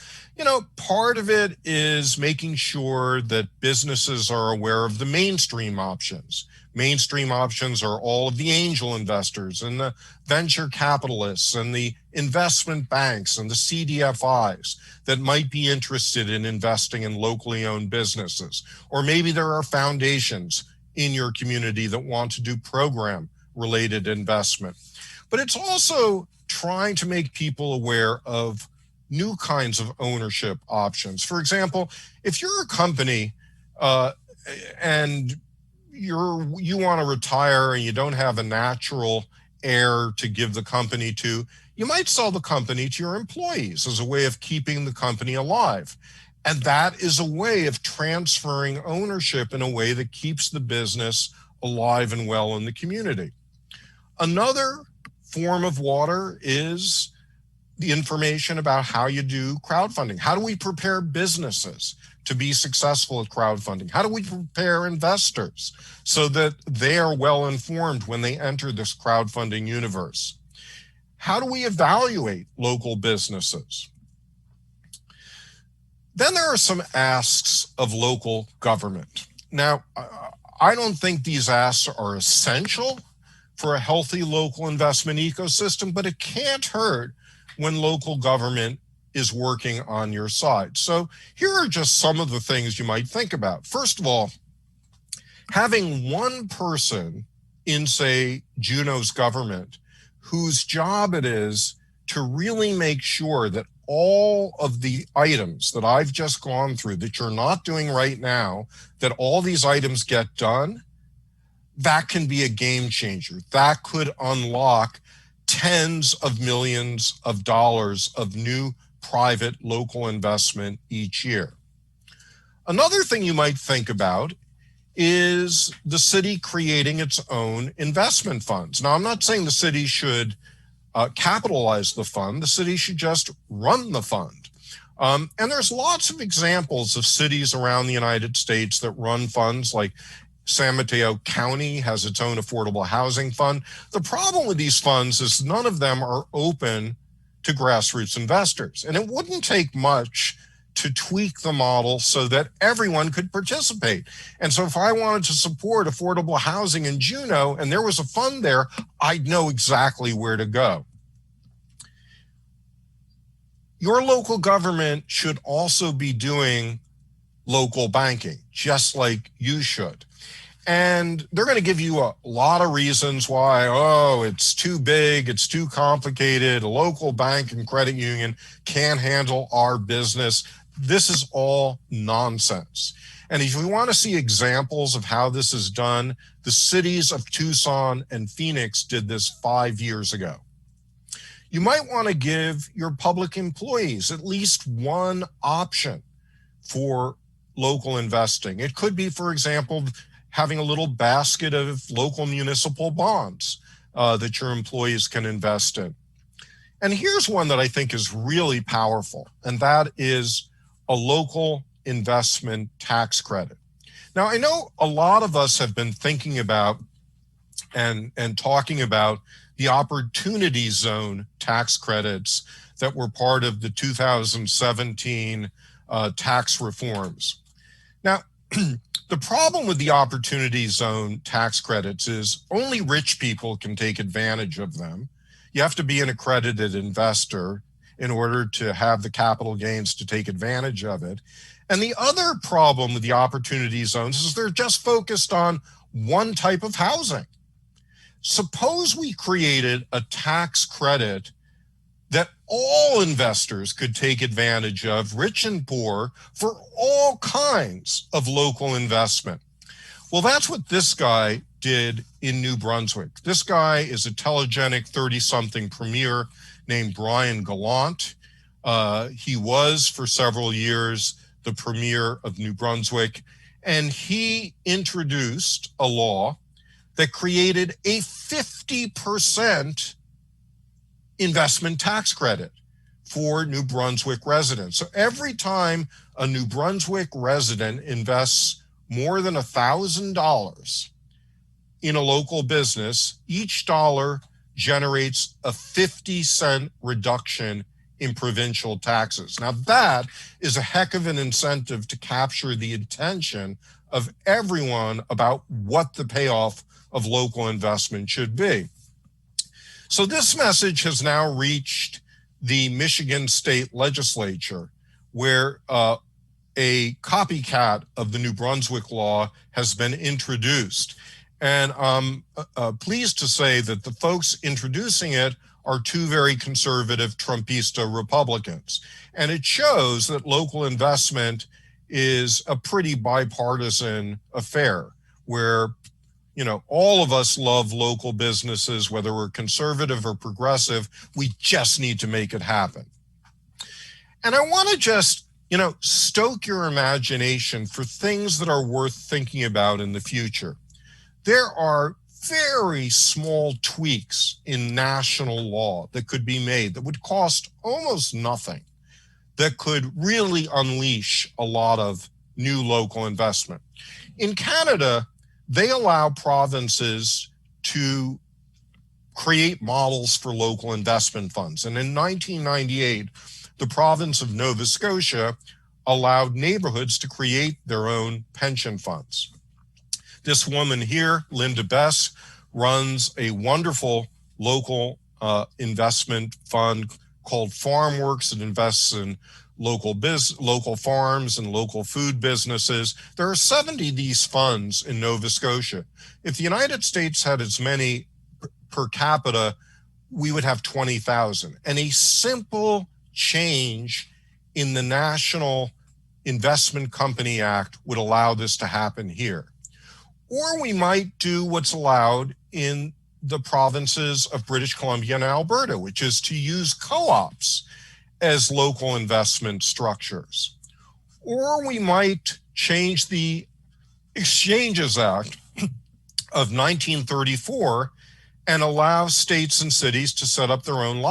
part of it is making sure that businesses are aware of the mainstream options. Mainstream options are all of the angel investors and the venture capitalists and the investment banks and the CDFIs that might be interested in investing in locally owned businesses. Or maybe there are foundations in your community that want to do program-related investment. But it's also trying to make people aware of new kinds of ownership options. For example, if you're a company and you want to retire and you don't have a natural heir to give the company to, you might sell the company to your employees as a way of keeping the company alive. And that is a way of transferring ownership in a way that keeps the business alive and well in the community. Another form of water is the information about how you do crowdfunding. How do we prepare businesses to be successful at crowdfunding? How do we prepare investors so that they are well informed when they enter this crowdfunding universe? How do we evaluate local businesses? Then there are some asks of local government. Now, I don't think these asks are essential for a healthy local investment ecosystem, but it can't hurt when local government is working on your side. So here are just some of the things you might think about. First of all, having one person in, say, Juneau's government whose job it is to really make sure that all of the items that I've just gone through that you're not doing right now, that all these items get done, that can be a game changer. That could unlock tens of millions of dollars of new private local investment each year. Another thing you might think about is the city creating its own investment funds. Now, I'm not saying the city should capitalize the fund. The city should just run the fund. And there's lots of examples of cities around the United States that run funds, like San Mateo County has its own affordable housing fund. The problem with these funds is none of them are open to grassroots investors. And it wouldn't take much to tweak the model so that everyone could participate. And so if I wanted to support affordable housing in Juneau and there was a fund there, I'd know exactly where to go. Your local government should also be doing local banking, just like you should. And they're going to give you a lot of reasons why, it's too big, it's too complicated, a local bank and credit union can't handle our business. This is all nonsense. And if we want to see examples of how this is done, the cities of Tucson and Phoenix did this 5 years ago. You might want to give your public employees at least one option for local investing. It could be, for example, having a little basket of local municipal bonds that your employees can invest in. And here's one that I think is really powerful, and that is a local investment tax credit. Now, I know a lot of us have been thinking about and talking about the Opportunity Zone tax credits that were part of the 2017 tax reforms. Now, the problem with the Opportunity Zone tax credits is only rich people can take advantage of them. You have to be an accredited investor in order to have the capital gains to take advantage of it. And the other problem with the Opportunity Zones is they're just focused on one type of housing. Suppose we created a tax credit that all investors could take advantage of, rich and poor, for all kinds of local investment. Well, that's what this guy did in New Brunswick. This guy is a telegenic 30-something premier named Brian Gallant. He was for several years the premier of New Brunswick, and he introduced a law that created a 50% investment tax credit for New Brunswick residents. So every time a New Brunswick resident invests more than $1,000 in a local business, each dollar generates a 50-cent reduction in provincial taxes. Now that is a heck of an incentive to capture the attention of everyone about what the payoff of local investment should be. So this message has now reached the Michigan State Legislature, where a copycat of the New Brunswick law has been introduced. And I'm pleased to say that the folks introducing it are two very conservative Trumpista Republicans. And it shows that local investment is a pretty bipartisan affair where, you know, all of us love local businesses, whether we're conservative or progressive. We just need to make it happen. And I want to just, you know, stoke your imagination for things that are worth thinking about in the future. There are very small tweaks in national law that could be made that would cost almost nothing, that could really unleash a lot of new local investment. In Canada, they allow provinces to create models for local investment funds. And in 1998, the province of Nova Scotia allowed neighborhoods to create their own pension funds. This woman here, Linda Bess, runs a wonderful local investment fund called FarmWorks. It invests in local farms and local food businesses. There are 70 of these funds in Nova Scotia. If the United States had as many per capita, we would have 20,000. And a simple change in the National Investment Company Act would allow this to happen here. Or we might do what's allowed in the provinces of British Columbia and Alberta, which is to use co-ops as local investment structures. Or we might change the Exchanges Act of 1934 and allow states and cities to set up their own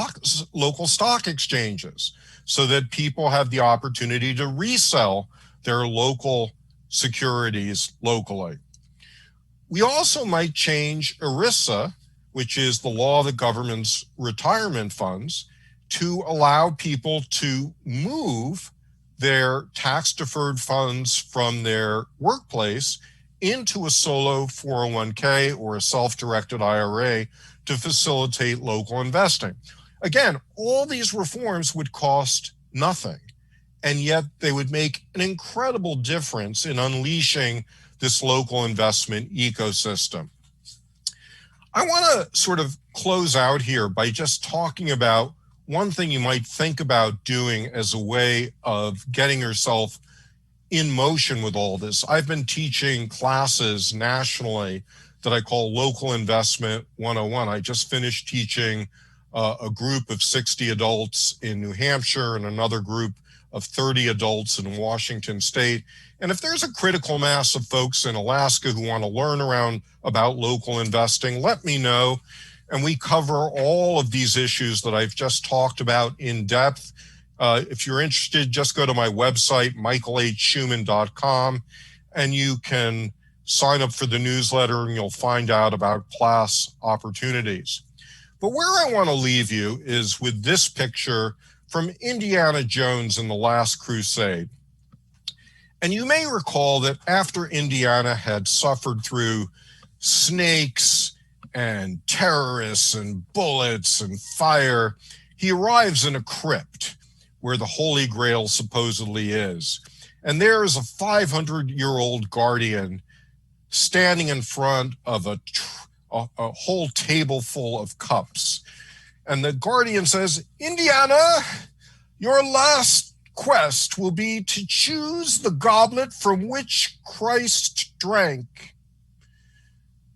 local stock exchanges so that people have the opportunity to resell their local securities locally. We also might change ERISA, which is the law that governs retirement funds, to allow people to move their tax-deferred funds from their workplace into a solo 401k or a self-directed IRA to facilitate local investing. Again, all these reforms would cost nothing, and yet they would make an incredible difference in unleashing this local investment ecosystem. I want to sort of close out here by just talking about one thing you might think about doing as a way of getting yourself in motion with all this. I've been teaching classes nationally that I call Local Investment 101. I just finished teaching a group of 60 adults in New Hampshire and another group of 30 adults in Washington State. And if there's a critical mass of folks in Alaska who want to learn about local investing, let me know. And we cover all of these issues that I've just talked about in depth. If you're interested, just go to my website, michaelhschuman.com, and you can sign up for the newsletter and you'll find out about class opportunities. But where I want to leave you is with this picture from Indiana Jones in The Last Crusade. And you may recall that after Indiana had suffered through snakes and terrorists and bullets and fire, he arrives in a crypt where the Holy Grail supposedly is. And there is a 500-year-old guardian standing in front of a whole table full of cups. And the guardian says, "Indiana, your last quest will be to choose the goblet from which Christ drank.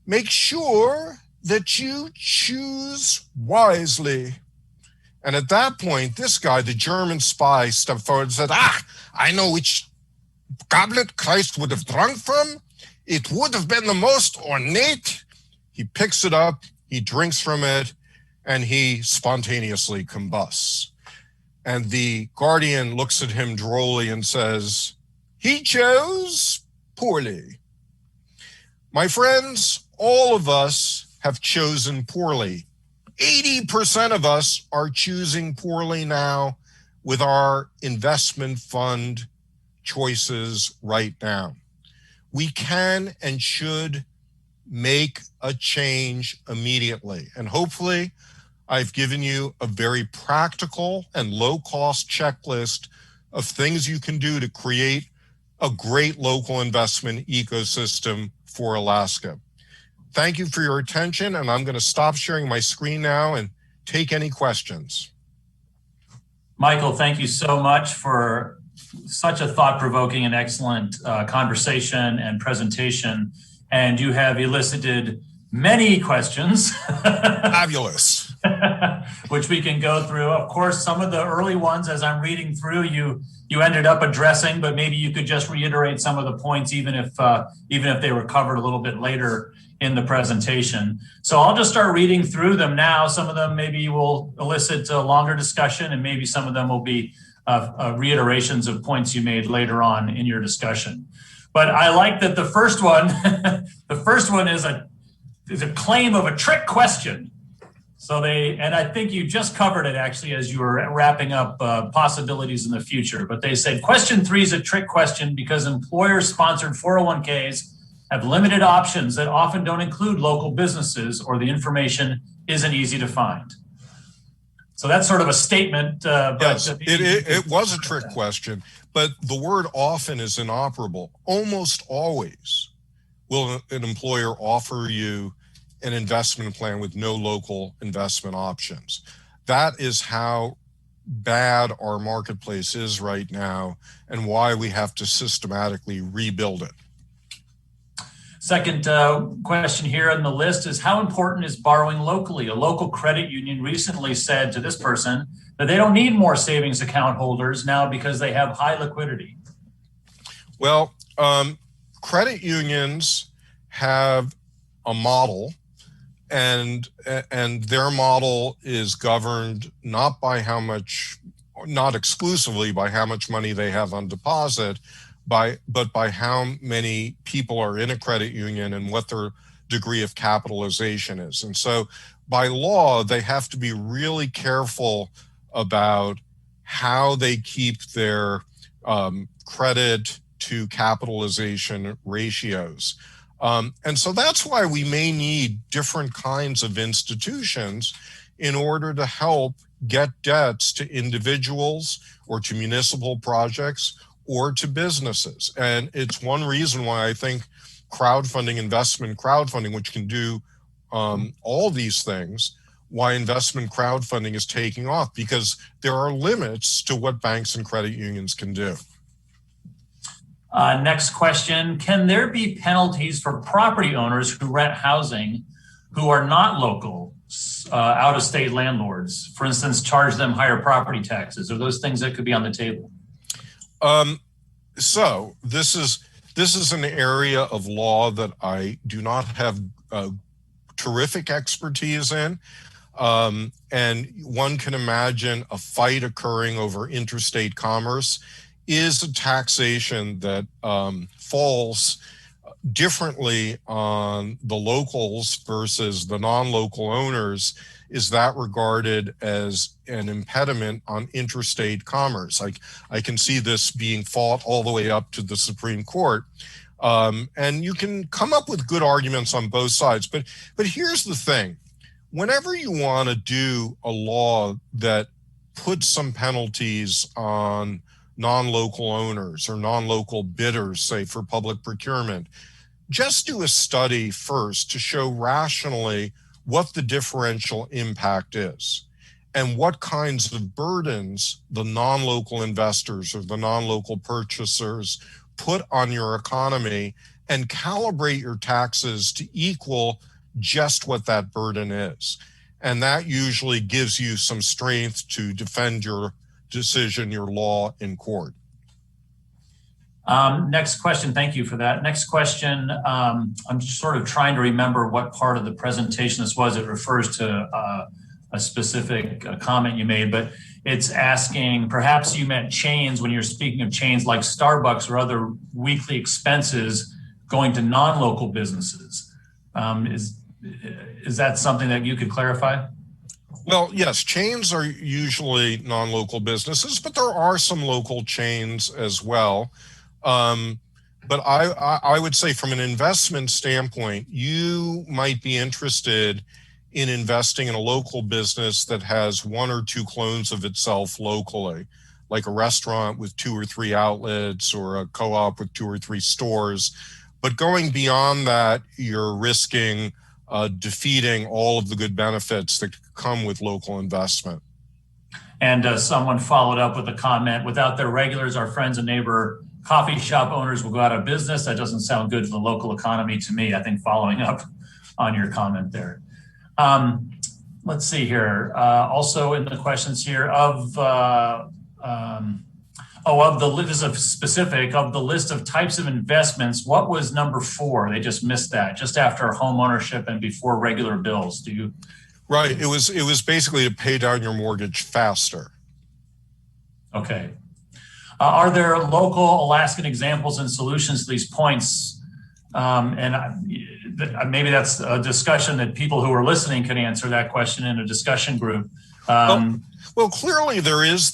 Make sure that you choose wisely." And at that point, this guy, the German spy, stepped forward and said, I know which goblet Christ would have drunk from. It would have been the most ornate. He picks it up, he drinks from it, and he spontaneously combusts. And the guardian looks at him drolly and says, he chose poorly. My friends, all of us have chosen poorly. 80% of us are choosing poorly now with our investment fund choices right now. We can and should make a change immediately. And hopefully, I've given you a very practical and low-cost checklist of things you can do to create a great local investment ecosystem for Alaska. Thank you for your attention, and I'm going to stop sharing my screen now and take any questions. Michael, thank you so much for such a thought-provoking and excellent conversation and presentation. And you have elicited many questions. Fabulous. Which we can go through. Of course, some of the early ones, as I'm reading through, you ended up addressing, but maybe you could just reiterate some of the points, even if they were covered a little bit later in the presentation. So I'll just start reading through them now. Some of them maybe will elicit a longer discussion, and maybe some of them will be reiterations of points you made later on in your discussion. But I like that the first one, is a claim of a trick question. And I think you just covered it actually as you were wrapping up possibilities in the future. But they said, question 3 is a trick question because employer-sponsored 401ks have limited options that often don't include local businesses, or the information isn't easy to find. So that's sort of a statement. Yes, it was a trick question, but the word often is inoperable. Almost always will an employer offer you an investment plan with no local investment options. That is how bad our marketplace is right now and why we have to systematically rebuild it. Second question here on the list is, how important is borrowing locally? A local credit union recently said to this person that they don't need more savings account holders now because they have high liquidity. Well, credit unions have a model, and their model is governed not exclusively by how much money they have on deposit, but by how many people are in a credit union and what their degree of capitalization is. And so by law, they have to be really careful about how they keep their credit to capitalization ratios. And so that's why we may need different kinds of institutions in order to help get debts to individuals or to municipal projects or to businesses. And it's one reason why I think crowdfunding investment crowdfunding, which can do all these things, why investment crowdfunding is taking off, because there are limits to what banks and credit unions can do. Next question, can there be penalties for property owners who rent housing who are not local, out-of-state landlords? For instance, charge them higher property taxes. Are those things that could be on the table? So this is an area of law that I do not have terrific expertise in. And one can imagine a fight occurring over interstate commerce. Is a taxation that falls differently on the locals versus the non-local owners. Is that regarded as an impediment on interstate commerce? I can see this being fought all the way up to the Supreme Court. And you can come up with good arguments on both sides. But here's the thing. Whenever you want to do a law that puts some penalties on non-local owners or non-local bidders, say for public procurement, just do a study first to show rationally what the differential impact is and what kinds of burdens the non-local investors or the non-local purchasers put on your economy, and calibrate your taxes to equal just what that burden is. And that usually gives you some strength to defend your decision, your law in court. Next question. Thank you for that. Next question. I'm sort of trying to remember what part of the presentation this was. It refers to a specific comment you made, but it's asking, perhaps you meant chains when you're speaking of chains like Starbucks or other weekly expenses going to non-local businesses. Is that something that you could clarify? Well, yes, chains are usually non-local businesses, but there are some local chains as well. But I would say from an investment standpoint, you might be interested in investing in a local business that has one or two clones of itself locally, like a restaurant with 2 or 3 outlets or a co-op with 2 or 3 stores. But going beyond that, you're risking defeating all of the good benefits that come with local investment. And someone followed up with a comment, without their regulars, our friends and neighbor coffee shop owners will go out of business. That doesn't sound good for the local economy to me, I think, following up on your comment there. Let's see here. Also in the questions here of the list of specific of the list of types of investments, what was number 4? They just missed that, just after home ownership and before regular bills. Do you? Right. It was basically to pay down your mortgage faster. Okay. Are there local Alaskan examples and solutions to these points? Maybe that's a discussion that people who are listening can answer that question in a discussion group. Well, clearly there is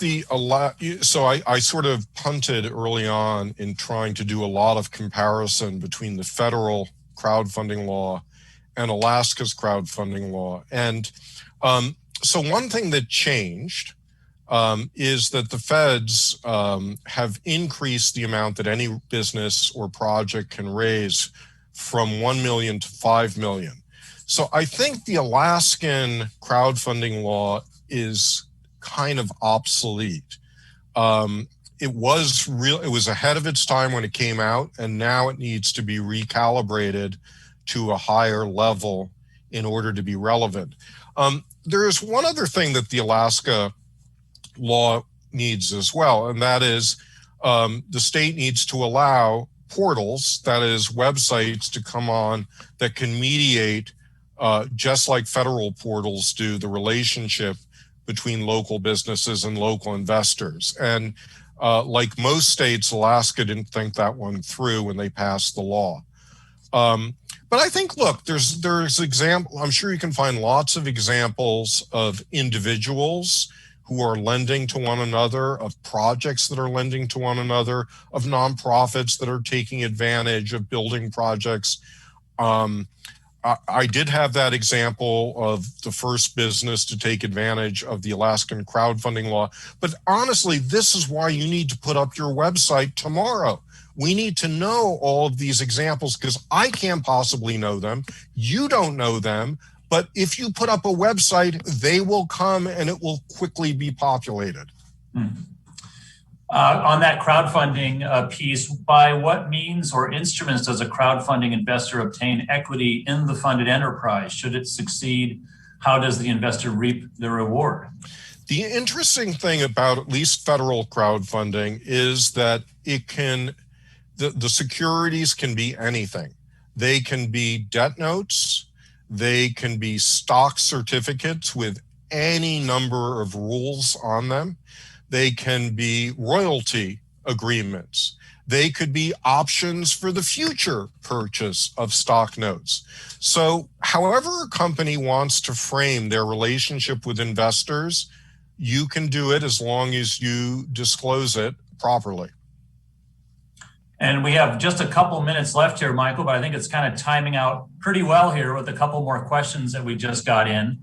so I sort of punted early on in trying to do a lot of comparison between the federal crowdfunding law and Alaska's crowdfunding law. And so one thing that changed is that the feds have increased the amount that any business or project can raise from $1 million to $5 million. So I think the Alaskan crowdfunding law is kind of obsolete. It was ahead of its time when it came out, and now it needs to be recalibrated to a higher level in order to be relevant. There is one other thing that the Alaska law needs as well, and that is the state needs to allow portals, that is websites, to come on that can mediate, just like federal portals do, the relationship between local businesses and local investors. And like most states, Alaska didn't think that one through when they passed the law. But I think, look, there's I'm sure you can find lots of examples of individuals who are lending to one another, of projects that are lending to one another, of nonprofits that are taking advantage of building projects. I did have that example of the first business to take advantage of the Alaskan crowdfunding law. But honestly, this is why you need to put up your website tomorrow. We need to know all of these examples because I can't possibly know them. You don't know them. But if you put up a website, they will come and it will quickly be populated. On that crowdfunding piece, by what means or instruments does a crowdfunding investor obtain equity in the funded enterprise? Should it succeed, how does the investor reap the reward? The interesting thing about at least federal crowdfunding is that the securities can be anything. They can be debt notes. They can be stock certificates with any number of rules on them. They can be royalty agreements. They could be options for the future purchase of stock notes. So however a company wants to frame their relationship with investors, you can do it as long as you disclose it properly. And we have just a couple minutes left here, Michael, but I think it's kind of timing out pretty well here with a couple more questions that we just got in.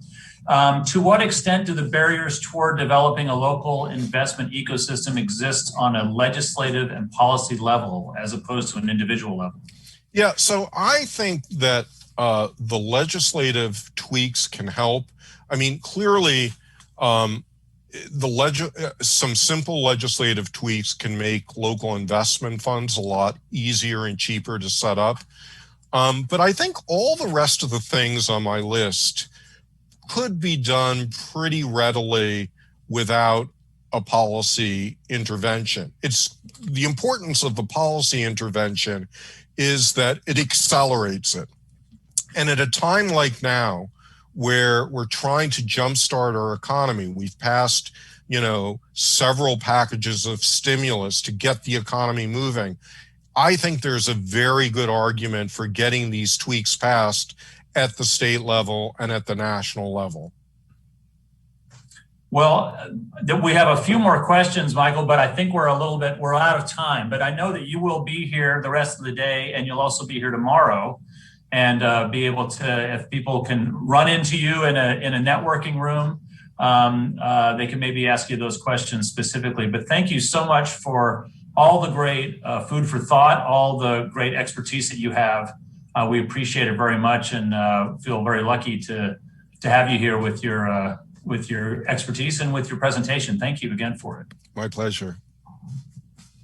To what extent do the barriers toward developing a local investment ecosystem exist on a legislative and policy level as opposed to an individual level? Yeah, so I think that the legislative tweaks can help. I mean, clearly, some simple legislative tweaks can make local investment funds a lot easier and cheaper to set up. But I think all the rest of the things on my list could be done pretty readily without a policy intervention. It's the importance of the policy intervention is that it accelerates it. And at a time like now, where we're trying to jumpstart our economy, we've passed, several packages of stimulus to get the economy moving. I think there's a very good argument for getting these tweaks passed at the state level and at the national level. Well, we have a few more questions, Michael, but I think we're out of time. But I know that you will be here the rest of the day, and you'll also be here tomorrow, and be able to, if people can run into you in a networking room, they can maybe ask you those questions specifically. But thank you so much for all the great food for thought, all the great expertise that you have. We appreciate it very much, and feel very lucky to have you here with your expertise and with your presentation. Thank you again for it. My pleasure.